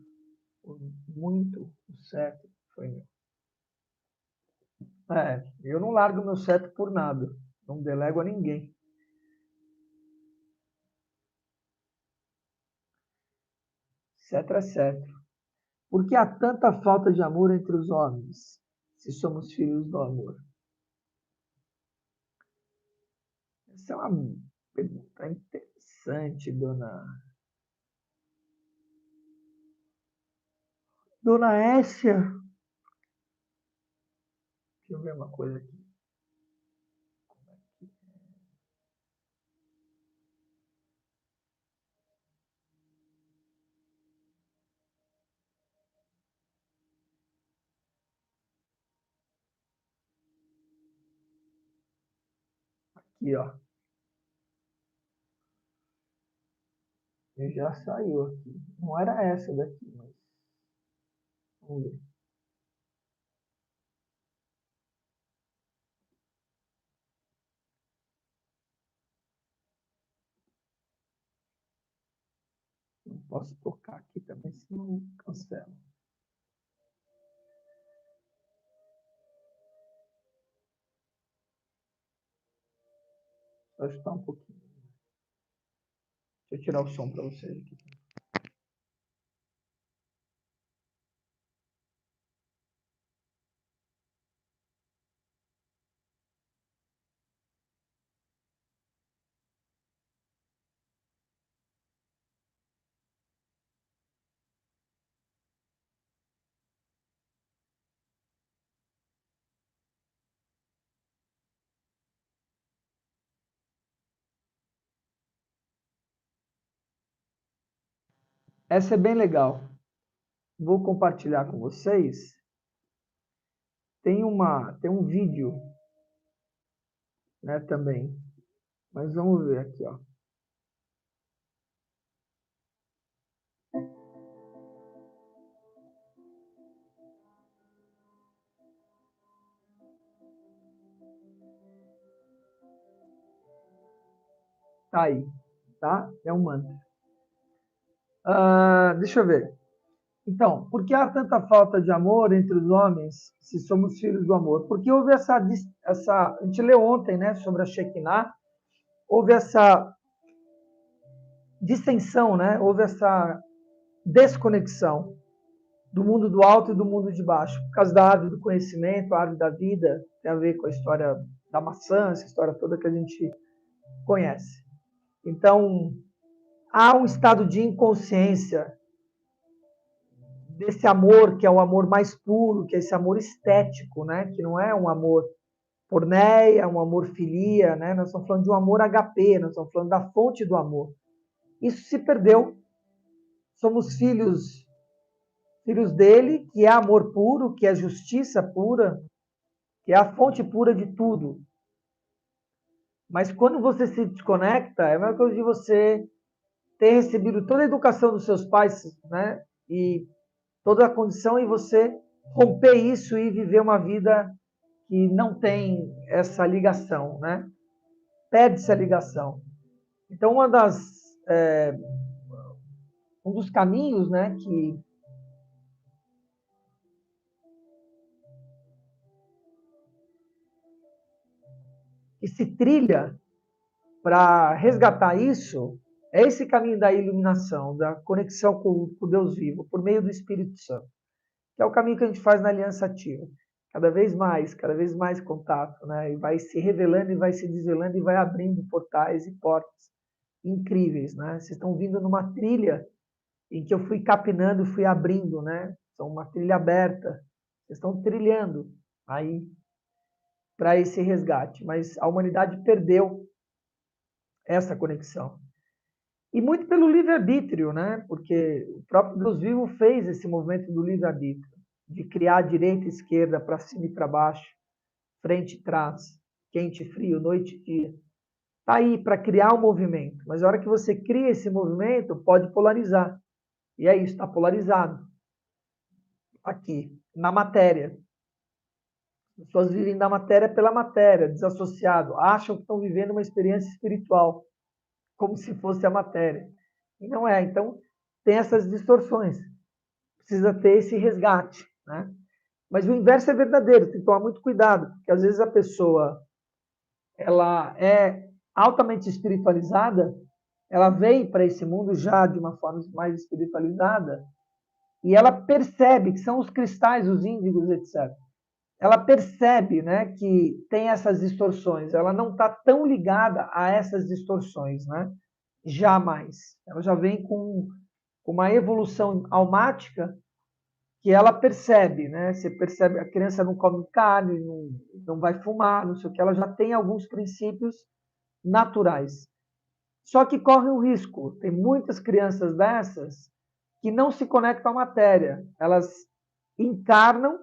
muito. O certo foi meu. Eu não largo meu certo por nada. Não delego a ninguém. Certo é certo. Por que há tanta falta de amor entre os homens, se somos filhos do amor? Essa é uma pergunta interessante, Dona Essia. Deixa eu ver uma coisa aqui. Aqui, ó. Já saiu aqui. Não era essa daqui, mas vamos ver. Não posso tocar aqui também, senão cancela. Só ajustar um pouquinho. Deixa eu tirar o som para vocês aqui. Essa é bem legal. Vou compartilhar com vocês. Tem um vídeo, né, também. Mas vamos ver aqui, ó. Tá aí, tá? É um mantra. Deixa eu ver. Então, por que há tanta falta de amor entre os homens se somos filhos do amor? Porque houve a gente leu ontem, né, sobre a Shekinah, houve essa distensão, né? Houve essa desconexão do mundo do alto e do mundo de baixo, por causa da árvore do conhecimento, a árvore da vida, tem a ver com a história da maçã, essa história toda que a gente conhece. Então, há um estado de inconsciência desse amor, que é o amor mais puro, que é esse amor estético, né? Que não é um amor porneia, um amor filia, né? Nós estamos falando de um amor HP, nós estamos falando da fonte do amor. Isso se perdeu. Somos filhos dele, que é amor puro, que é justiça pura, que é a fonte pura de tudo. Mas quando você se desconecta, é a mesma coisa de você ter recebido toda a educação dos seus pais, né? E toda a condição, e você romper isso e viver uma vida que não tem essa ligação, né? Perde essa ligação. Então, um dos caminhos, né, que se trilha para resgatar isso é esse caminho da iluminação, da conexão com o Deus vivo, por meio do Espírito Santo, que é o caminho que a gente faz na aliança ativa. cada vez mais contato, né? E vai se revelando e vai se desvelando e vai abrindo portais e portas incríveis, né? Vocês estão vindo numa trilha em que eu fui capinando e fui abrindo, né? São uma trilha aberta. Vocês estão trilhando aí para esse resgate, mas a humanidade perdeu essa conexão. E muito pelo livre-arbítrio, né? Porque o próprio Deus vivo fez esse movimento do livre-arbítrio, de criar direita e esquerda, para cima e para baixo, frente e trás, quente e frio, noite e dia. Está aí para criar um movimento, mas a hora que você cria esse movimento, pode polarizar. E é isso, está polarizado. Aqui, na matéria. As pessoas vivem da matéria pela matéria, desassociado, acham que estão vivendo uma experiência espiritual, como se fosse a matéria. E não é. Então, tem essas distorções. Precisa ter esse resgate, né? Mas o inverso é verdadeiro, tem que tomar muito cuidado, porque às vezes a pessoa ela é altamente espiritualizada, ela vem para esse mundo já de uma forma mais espiritualizada, e ela percebe que são os cristais, os índigos, etc. Ela percebe, né, que tem essas distorções, ela não está tão ligada a essas distorções, né? Jamais. Ela já vem com uma evolução almática que ela percebe, né? Você percebe, a criança não come carne, não vai fumar, não sei o que, ela já tem alguns princípios naturais. Só que corre um risco. Tem muitas crianças dessas que não se conectam à matéria. Elas encarnam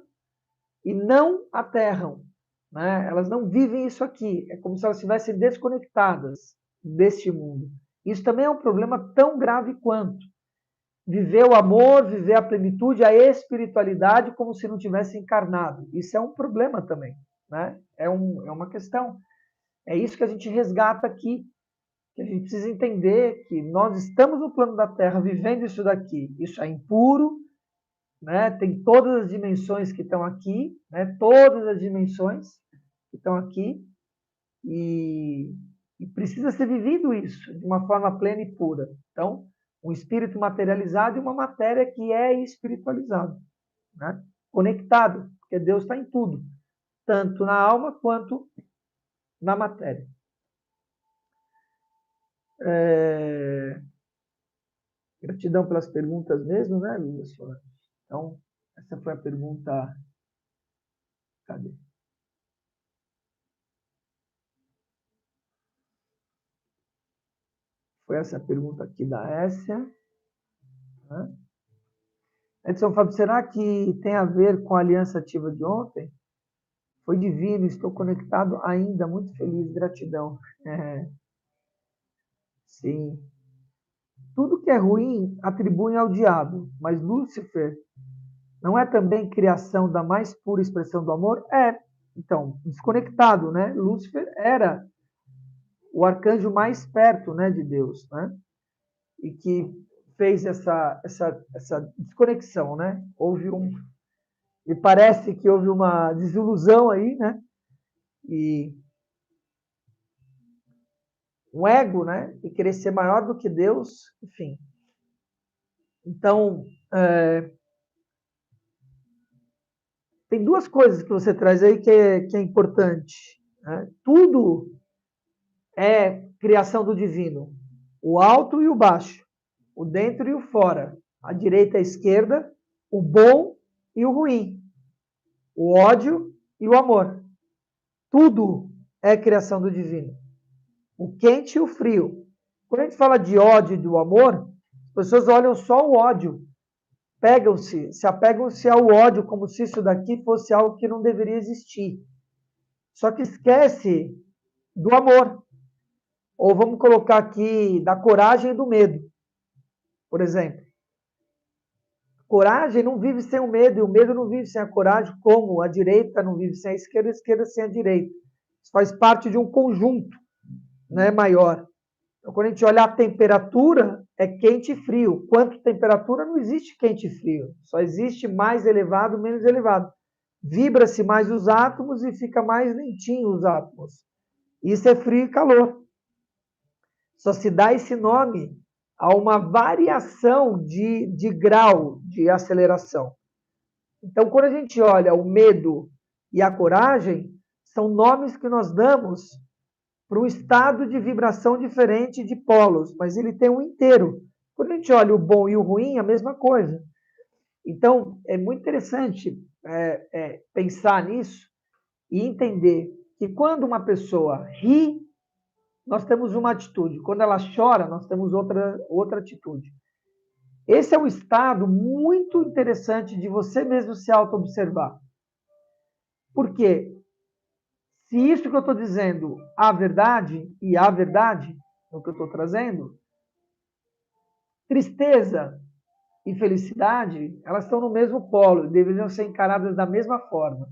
e não aterram, né? Elas não vivem isso aqui. É como se elas estivessem desconectadas deste mundo. Isso também é um problema tão grave quanto viver o amor, viver a plenitude, a espiritualidade como se não tivesse encarnado. Isso é um problema também, né? É uma questão. É isso que a gente resgata aqui, que a gente precisa entender que nós estamos no plano da Terra vivendo isso daqui. Isso é impuro, né? Tem todas as dimensões que estão aqui, né? Todas as dimensões que estão aqui, e precisa ser vivido isso de uma forma plena e pura. Então, um espírito materializado e uma matéria que é espiritualizada, né? Conectado, porque Deus está em tudo, tanto na alma quanto na matéria. Gratidão pelas perguntas mesmo, né, Lúcia? Então, essa foi a pergunta. Cadê? Foi essa a pergunta aqui da Essia. Né? Edson Fábio, será que tem a ver com a aliança ativa de ontem? Foi divino, estou conectado ainda, muito feliz, gratidão. Sim. Tudo que é ruim atribuem ao diabo, mas Lúcifer não é também criação da mais pura expressão do amor? É. Então, desconectado, né? Lúcifer era o arcanjo mais perto, né, de Deus, né? E que fez essa desconexão, né? Me parece que houve uma desilusão aí, né? E um ego, né? E querer ser maior do que Deus, enfim. Então, tem duas coisas que você traz aí que é importante. Né? Tudo é criação do divino. O alto e o baixo. O dentro e o fora. A direita e a esquerda. O bom e o ruim. O ódio e o amor. Tudo é criação do divino. O quente e o frio. Quando a gente fala de ódio e do amor, as pessoas olham só o ódio. Se apegam-se ao ódio como se isso daqui fosse algo que não deveria existir. Só que esquece do amor. Ou vamos colocar aqui da coragem e do medo, por exemplo. Coragem não vive sem o medo, e o medo não vive sem a coragem, como a direita não vive sem a esquerda sem a direita. Isso faz parte de um conjunto, né, maior. Então, quando a gente olha a temperatura, é quente e frio. Quanto temperatura, não existe quente e frio. Só existe mais elevado, menos elevado. Vibra-se mais os átomos e fica mais lentinho os átomos. Isso é frio e calor. Só se dá esse nome a uma variação de grau de aceleração. Então, quando a gente olha o medo e a coragem são nomes que nós damos para um estado de vibração diferente de polos, mas ele tem um inteiro. Quando a gente olha o bom e o ruim, é a mesma coisa. Então, é muito interessante pensar nisso e entender que quando uma pessoa ri, nós temos uma atitude. Quando ela chora, nós temos outra atitude. Esse é um estado muito interessante de você mesmo se auto-observar. Por quê? Se isso que eu estou dizendo há verdade, e há verdade no que eu estou trazendo, tristeza e felicidade, elas estão no mesmo polo, deveriam ser encaradas da mesma forma.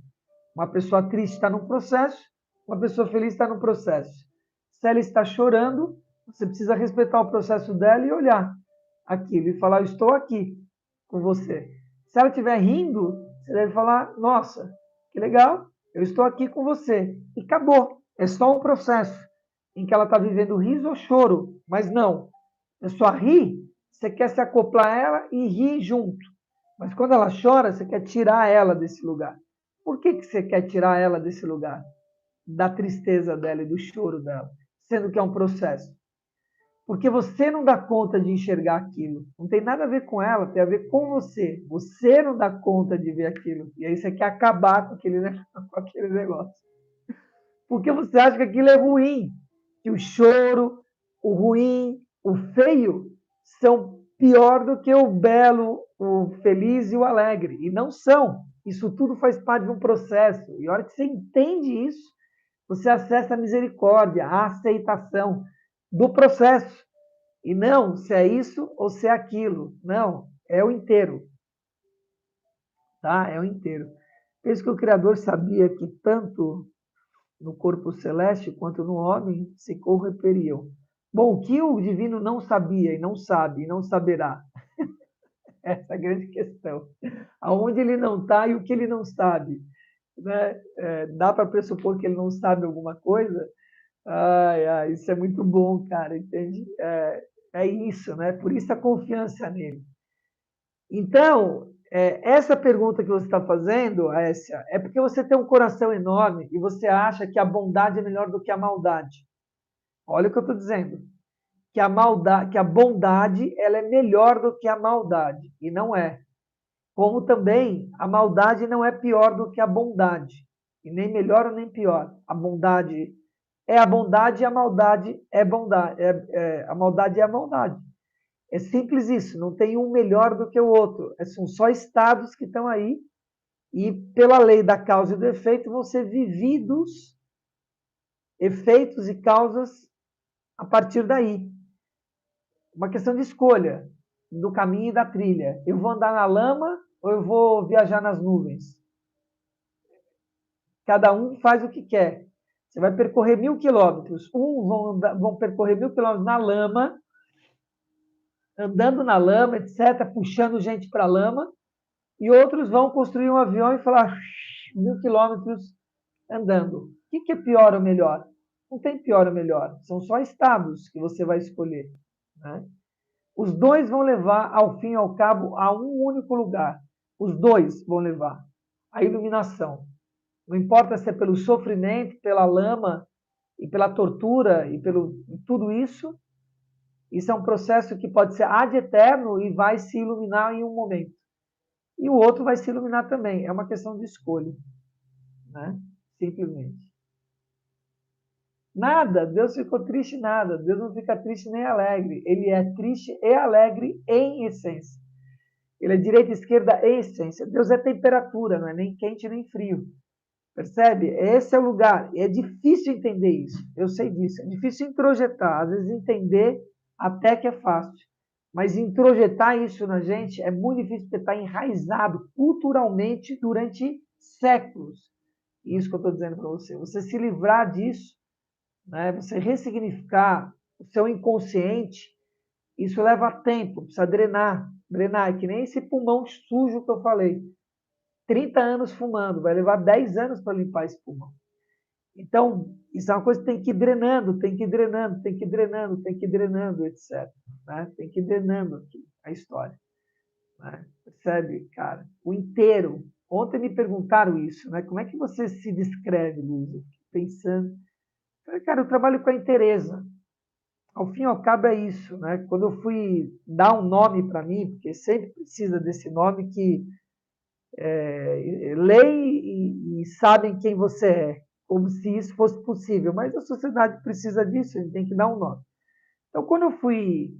Uma pessoa triste está num processo, uma pessoa feliz está num processo. Se ela está chorando, você precisa respeitar o processo dela e olhar aquilo e falar, eu estou aqui com você. Se ela estiver rindo, você deve falar, nossa, que legal, eu estou aqui com você. E acabou. É só um processo em que ela está vivendo riso ou choro. Mas não, é só rir, você quer se acoplar a ela e rir junto. Mas quando ela chora, você quer tirar ela desse lugar. Por que você quer tirar ela desse lugar? Da tristeza dela e do choro dela, sendo que é um processo. Porque você não dá conta de enxergar aquilo. Não tem nada a ver com ela, tem a ver com você. Você não dá conta de ver aquilo. E aí você quer acabar com aquele negócio. Porque você acha que aquilo é ruim. Que o choro, o ruim, o feio são pior do que o belo, o feliz e o alegre. E não são. Isso tudo faz parte de um processo. E a hora que você entende isso, você acessa a misericórdia, a aceitação do processo. E não se é isso ou se é aquilo. Não, é o inteiro. Tá? É o inteiro. Penso que o Criador sabia que tanto no corpo celeste quanto no homem se corromperiam. Bom, o que o divino não sabia e não sabe e não saberá? Essa é a grande questão. Aonde ele não está e o que ele não sabe. Né? Dá para pressupor que ele não sabe alguma coisa? Ai, ai, isso é muito bom, cara, entende? É isso, né? Por isso a confiança nele. Então, essa pergunta que você está fazendo, Essia, é porque você tem um coração enorme e você acha que a bondade é melhor do que a maldade. Olha o que eu estou dizendo. Que a bondade ela é melhor do que a maldade. E não é. Como também a maldade não é pior do que a bondade. E nem melhor nem pior. A bondade é a bondade e a maldade é bondade. A maldade é a maldade. É simples isso, não tem um melhor do que o outro. São só estados que estão aí e, pela lei da causa e do efeito, vão ser vividos efeitos e causas a partir daí. Uma questão de escolha do caminho e da trilha. Eu vou andar na lama ou eu vou viajar nas nuvens? Cada um faz o que quer. Você vai percorrer 1.000 quilômetros. Vão percorrer 1.000 quilômetros na lama, andando na lama, etc., puxando gente para a lama, e outros vão construir um avião e falar 1.000 quilômetros andando. O que é pior ou melhor? Não tem pior ou melhor. São só estados que você vai escolher. Né? Os dois vão levar, ao fim e ao cabo, a um único lugar. Os dois vão levar a iluminação. Não importa se é pelo sofrimento, pela lama e pela tortura e pelo tudo isso. Isso é um processo que pode ser ad eterno e vai se iluminar em um momento. E o outro vai se iluminar também. É uma questão de escolha. Né? Simplesmente. Nada, Deus ficou triste nada. Deus não fica triste nem alegre. Ele é triste e alegre em essência. Ele é direita e esquerda em essência. Deus é temperatura, não é nem quente nem frio. Percebe? Esse é o lugar. É difícil entender isso. Eu sei disso. É difícil introjetar. Às vezes entender até que é fácil. Mas introjetar isso na gente é muito difícil porque está enraizado culturalmente durante séculos. Isso que eu estou dizendo para você. Você se livrar disso, né? Você ressignificar o seu inconsciente, isso leva tempo, precisa drenar. Drenar, é que nem esse pulmão sujo que eu falei. 30 anos fumando, vai levar 10 anos para limpar esse pulmão. Então, isso é uma coisa que tem que ir drenando, tem que ir drenando, tem que ir drenando, tem que ir drenando, etc. Né? Tem que ir drenando aqui a história. Né? Percebe, cara? O inteiro. Ontem me perguntaram isso, né? Como é que você se descreve, Luiz? Eu fiquei pensando. Falei, cara, eu trabalho com a inteireza. Ao fim e ao cabo é isso, né? Quando eu fui dar um nome para mim, porque sempre precisa desse nome que leem e sabem quem você é, como se isso fosse possível. Mas a sociedade precisa disso, a gente tem que dar um nome. Então, quando eu fui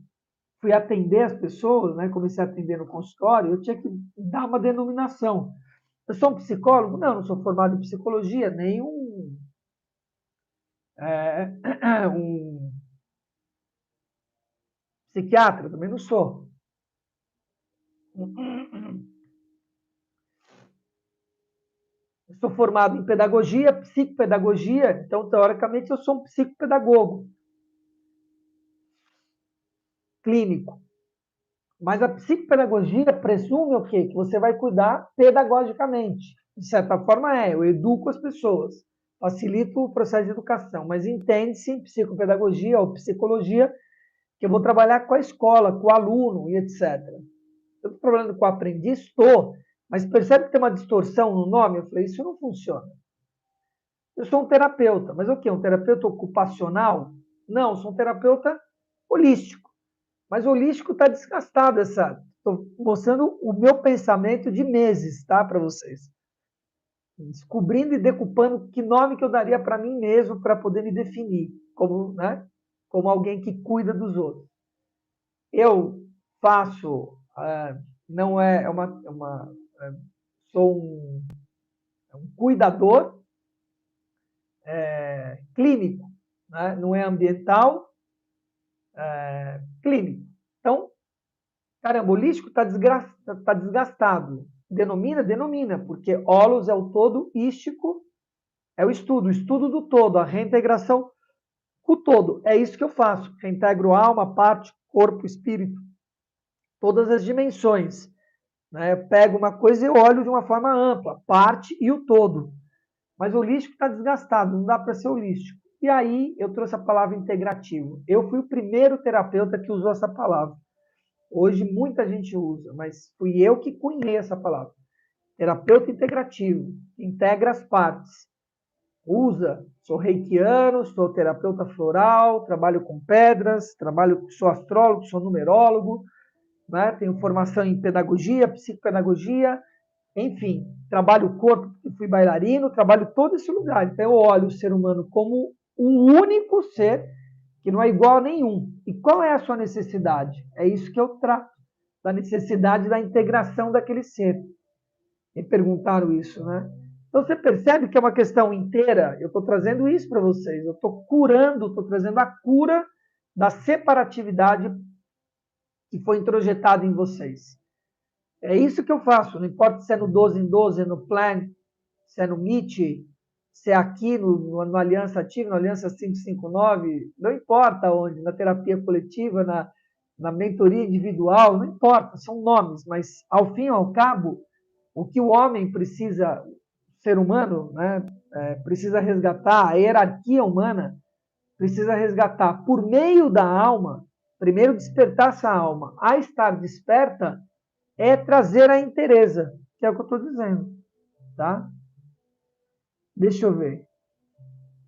atender as pessoas, né? Comecei a atender no consultório, eu tinha que dar uma denominação. Eu sou um psicólogo? Não, não sou formado em psicologia, nem um psiquiatra, também não sou. Eu sou formado em pedagogia, psicopedagogia, então, teoricamente, eu sou um psicopedagogo clínico. Mas a psicopedagogia presume o quê? Que você vai cuidar pedagogicamente. De certa forma eu educo as pessoas, facilito o processo de educação, mas entende-se em psicopedagogia ou psicologia que eu vou trabalhar com a escola, com o aluno e etc. Eu estou trabalhando com o aprendiz? Estou, mas percebe que tem uma distorção no nome? Eu falei, isso não funciona. Eu sou um terapeuta, mas o quê? Um terapeuta ocupacional? Não, eu sou um terapeuta holístico. Mas o holístico está desgastado. Estou mostrando o meu pensamento de meses, tá, para vocês. Descobrindo e decupando que nome que eu daria para mim mesmo para poder me definir como, né, como alguém que cuida dos outros. Eu faço, não é uma sou um cuidador clínico, né? Não é ambiental, clínico. Então, caramba, o holístico está desgastado. Denomina, denomina, porque holos é o todo, ístico é o estudo do todo, a reintegração com o todo. É isso que eu faço. Reintegro alma, parte, corpo, espírito, todas as dimensões. Né? Eu pego uma coisa e olho de uma forma ampla, parte e o todo. Mas o holístico está desgastado, não dá para ser holístico. E aí eu trouxe a palavra integrativo. Eu fui o primeiro terapeuta que usou essa palavra. Hoje muita gente usa, mas fui eu que cunhei essa palavra. Terapeuta integrativo, integra as partes. Usa, sou reikiano, sou terapeuta floral, trabalho com pedras, sou astrólogo, sou numerólogo, né? Tenho formação em pedagogia, psicopedagogia, enfim, trabalho o corpo, porque fui bailarino, trabalho todo esse lugar. Então, eu olho o ser humano como um único ser que não é igual a nenhum. E qual é a sua necessidade? É isso que eu trato, da necessidade da integração daquele ser. Me perguntaram isso, né? Então, você percebe que é uma questão inteira? Eu estou trazendo isso para vocês. Eu estou curando, estou trazendo a cura da separatividade que foi introjetada em vocês. É isso que eu faço, não importa se é no 12 em 12, é no Plan, se é no Meet, se é aqui no Aliança Ativa, no Aliança 559, não importa onde, na terapia coletiva, na mentoria individual, não importa, são nomes, mas ao fim e ao cabo, o que o homem precisa, o ser humano, né, precisa resgatar, a hierarquia humana precisa resgatar por meio da alma, primeiro despertar essa alma a estar desperta, é trazer a inteireza, que é o que eu estou dizendo, tá? Deixa eu ver.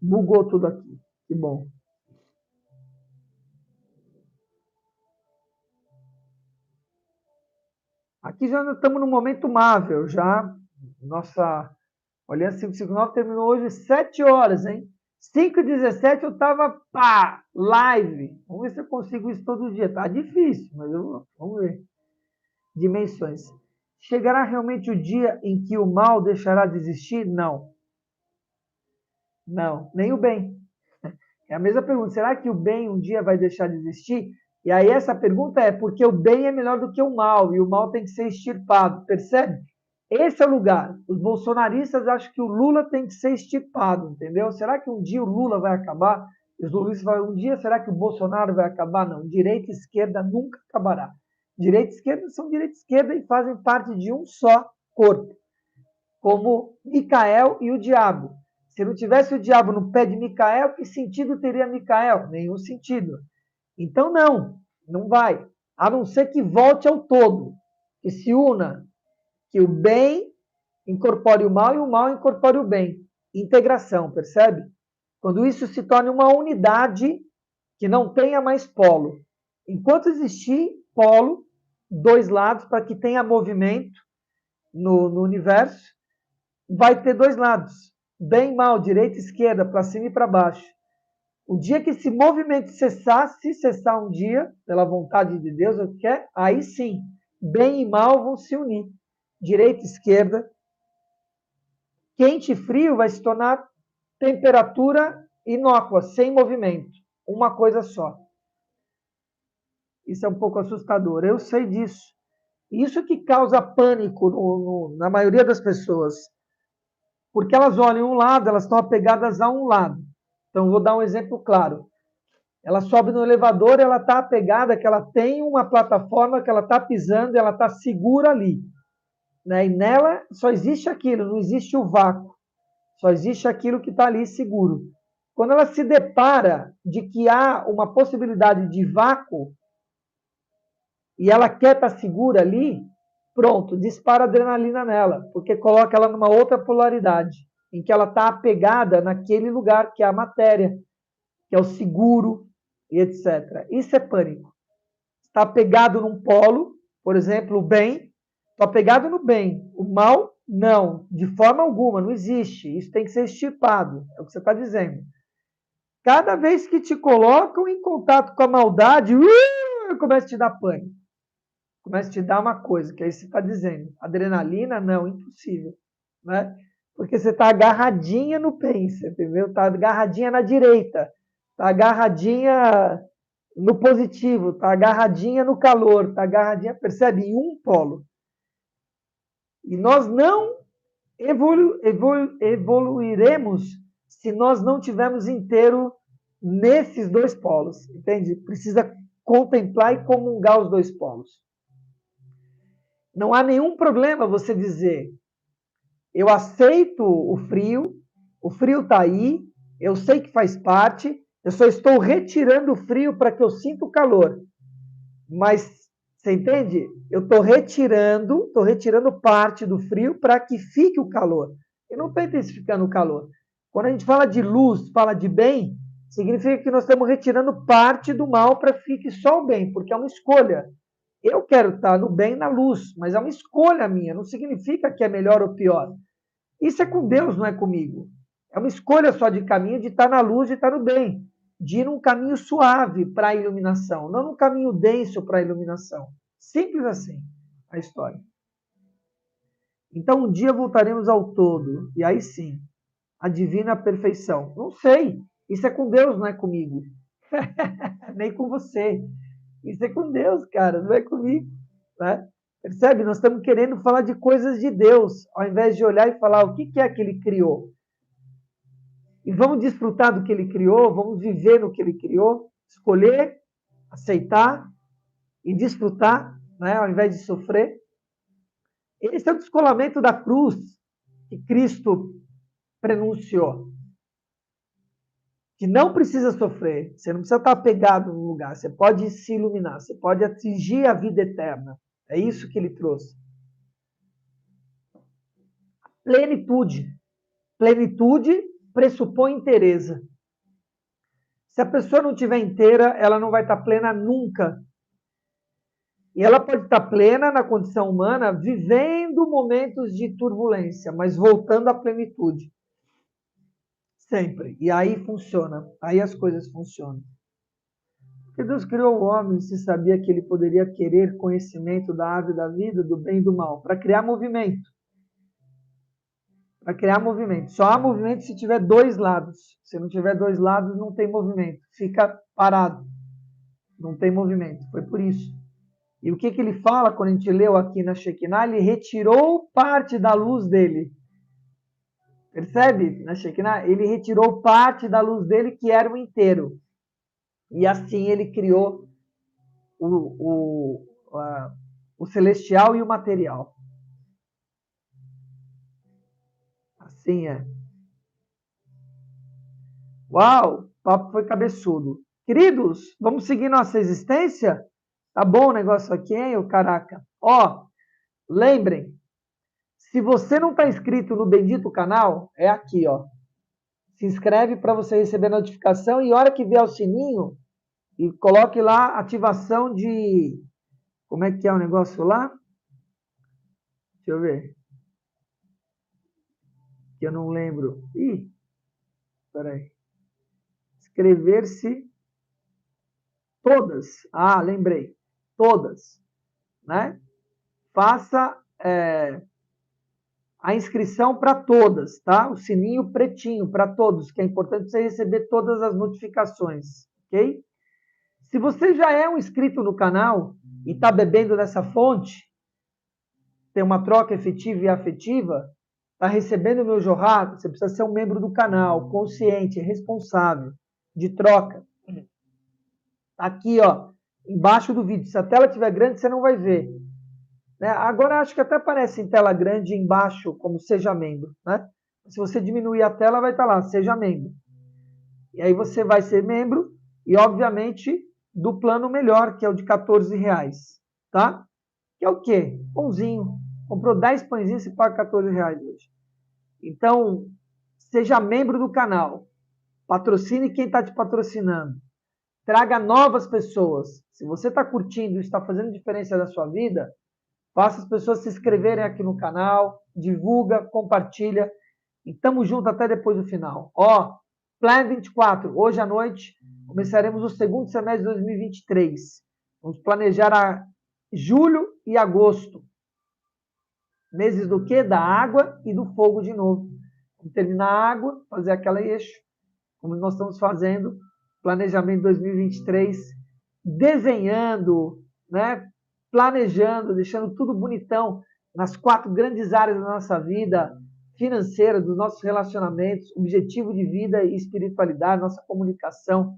Bugou tudo aqui. Que bom. Aqui já estamos no momento Marvel, já. Nossa Aliança 559 terminou hoje 7 horas, hein? 5h17 eu estava, pá, live. Vamos ver se eu consigo isso todo dia. Tá difícil, mas vamos ver. Dimensões. Chegará realmente o dia em que o mal deixará de existir? Não. Não, nem o bem. É a mesma pergunta. Será que o bem um dia vai deixar de existir? E aí essa pergunta é porque o bem é melhor do que o mal e o mal tem que ser extirpado. Percebe? Esse é o lugar. Os bolsonaristas acham que o Lula tem que ser extirpado, entendeu? Será que um dia o Lula vai acabar? E os lulistas falam, um dia será que o Bolsonaro vai acabar? Não. Direita e esquerda nunca acabará. Direita e esquerda são direita e esquerda e fazem parte de um só corpo. Como Micael e o diabo. Se não tivesse o diabo no pé de Micael, que sentido teria Micael? Nenhum sentido. Então, não vai. A não ser que volte ao todo, que se una, que o bem incorpore o mal e o mal incorpore o bem. Integração, percebe? Quando isso se torna uma unidade que não tenha mais polo. Enquanto existir polo, dois lados, para que tenha movimento no universo, vai ter dois lados. Bem e mal, direita e esquerda, para cima e para baixo. O dia que esse movimento cessar, se cessar um dia, pela vontade de Deus, o que quer, aí sim, bem e mal vão se unir. Direita e esquerda. Quente e frio vai se tornar temperatura inócua, sem movimento. Uma coisa só. Isso é um pouco assustador. Eu sei disso. Isso que causa pânico na maioria das pessoas. Porque elas olham um lado, elas estão apegadas a um lado. Então, vou dar um exemplo claro. Ela sobe no elevador, ela está apegada, que ela tem uma plataforma que ela está pisando, ela está segura ali. Né? E nela só existe aquilo, não existe o vácuo. Só existe aquilo que está ali seguro. Quando ela se depara de que há uma possibilidade de vácuo, e ela quer estar segura ali, pronto, dispara adrenalina nela, porque coloca ela numa outra polaridade, em que ela está apegada naquele lugar que é a matéria, que é o seguro, e etc. Isso é pânico. Está apegado num polo, por exemplo, o bem, estou apegado no bem, o mal, não, de forma alguma, não existe, isso tem que ser extirpado, é o que você está dizendo. Cada vez que te colocam em contato com a maldade, começa a te dar pânico. Começa a te dar uma coisa, que aí você está dizendo. Adrenalina, não, impossível. Né? Porque você está agarradinha no pence, entendeu? Está agarradinha na direita, está agarradinha no positivo, está agarradinha no calor, está agarradinha, percebe? Em um polo. E nós não evoluiremos se nós não tivermos inteiro nesses dois polos, entende? Precisa contemplar e comungar os dois polos. Não há nenhum problema você dizer, eu aceito o frio está aí, eu sei que faz parte, eu só estou retirando o frio para que eu sinta o calor. Mas, você entende? Eu estou retirando parte do frio para que fique o calor. Eu não estou intensificando o calor. Quando a gente fala de luz, fala de bem, significa que nós estamos retirando parte do mal para que fique só o bem, porque é uma escolha. Eu quero estar no bem, na luz, mas é uma escolha minha, não significa que é melhor ou pior. Isso é com Deus, não é comigo. É uma escolha só de caminho de estar na luz e estar no bem, de ir num caminho suave para a iluminação, não num caminho denso para a iluminação. Simples assim a história. Então um dia voltaremos ao todo, e aí sim, a divina perfeição. Não sei, isso é com Deus, não é comigo. Nem com você. Isso é com Deus, cara, não é comigo. Né? Percebe? Nós estamos querendo falar de coisas de Deus, ao invés de olhar e falar o que é que ele criou. E vamos desfrutar do que ele criou, vamos viver no que ele criou, escolher, aceitar e desfrutar, né, ao invés de sofrer. Esse é o descolamento da cruz que Cristo prenunciou. Que não precisa sofrer, você não precisa estar apegado no lugar, você pode se iluminar, você pode atingir a vida eterna. É isso que ele trouxe. Plenitude. Plenitude pressupõe inteireza. Se a pessoa não estiver inteira, ela não vai estar plena nunca. E ela pode estar plena na condição humana, vivendo momentos de turbulência, mas voltando à plenitude. Sempre. E aí funciona. Aí as coisas funcionam. Porque Deus criou o homem, se sabia que ele poderia querer conhecimento da árvore da vida, do bem e do mal, para criar movimento. Para criar movimento. Só há movimento se tiver dois lados. Se não tiver dois lados, não tem movimento. Fica parado. Não tem movimento. Foi por isso. E o que ele fala quando a gente leu aqui na Shekinah? Ele retirou parte da luz dele. Percebe? Na Shekinah, ele retirou parte da luz dele que era o inteiro. E assim ele criou o celestial e o material. Assim é. Uau, o papo foi cabeçudo. Queridos, vamos seguir nossa existência? Tá bom o negócio aqui, hein, ô caraca? Ó, lembrem, Se você não está inscrito no bendito canal, é aqui, ó. Se inscreve para você receber notificação e hora que vier o sininho, e coloque lá ativação de... Como é que é o negócio lá? Deixa eu ver. Que eu não lembro. Ih, peraí. Inscrever-se todas. Ah, lembrei. Todas, né? Faça a inscrição para todas, tá? O sininho pretinho para todos, que é importante você receber todas as notificações, ok? Se você já é um inscrito no canal e está bebendo dessa fonte, tem uma troca efetiva e afetiva, está recebendo o meu jorrado, você precisa ser um membro do canal, consciente, responsável, de troca. Aqui, ó, embaixo do vídeo. Se a tela estiver grande, você não vai ver. Né? Agora, acho que até aparece em tela grande embaixo, como seja membro. Né? Se você diminuir a tela, vai estar lá, seja membro. E aí você vai ser membro e, obviamente, do plano melhor, que é o de R$14. Tá? Que é o quê? Pãozinho. Comprou 10 pãezinhos e paga R$14 hoje. Então, seja membro do canal. Patrocine quem está te patrocinando. Traga novas pessoas. Se você está curtindo e está fazendo diferença na sua vida, faça as pessoas se inscreverem aqui no canal, divulga, compartilha. E tamo junto até depois do final. Ó, Plan 24, hoje à noite começaremos o segundo semestre de 2023. Vamos planejar a julho e agosto. Meses do quê? Da água e do fogo de novo. Vamos terminar a água, fazer aquela eixo, como nós estamos fazendo, planejamento 2023, desenhando, né? Planejando, deixando tudo bonitão nas 4 grandes áreas da nossa vida, financeira, dos nossos relacionamentos, objetivo de vida e espiritualidade, nossa comunicação.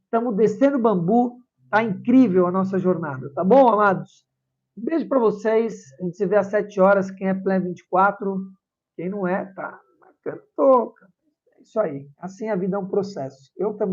Estamos descendo bambu, tá incrível a nossa jornada, tá bom, amados? Um beijo para vocês. A gente se vê às 7 horas. Quem é Plan 24, quem não é, tá marcando toca. É isso aí. Assim a vida é um processo. Eu também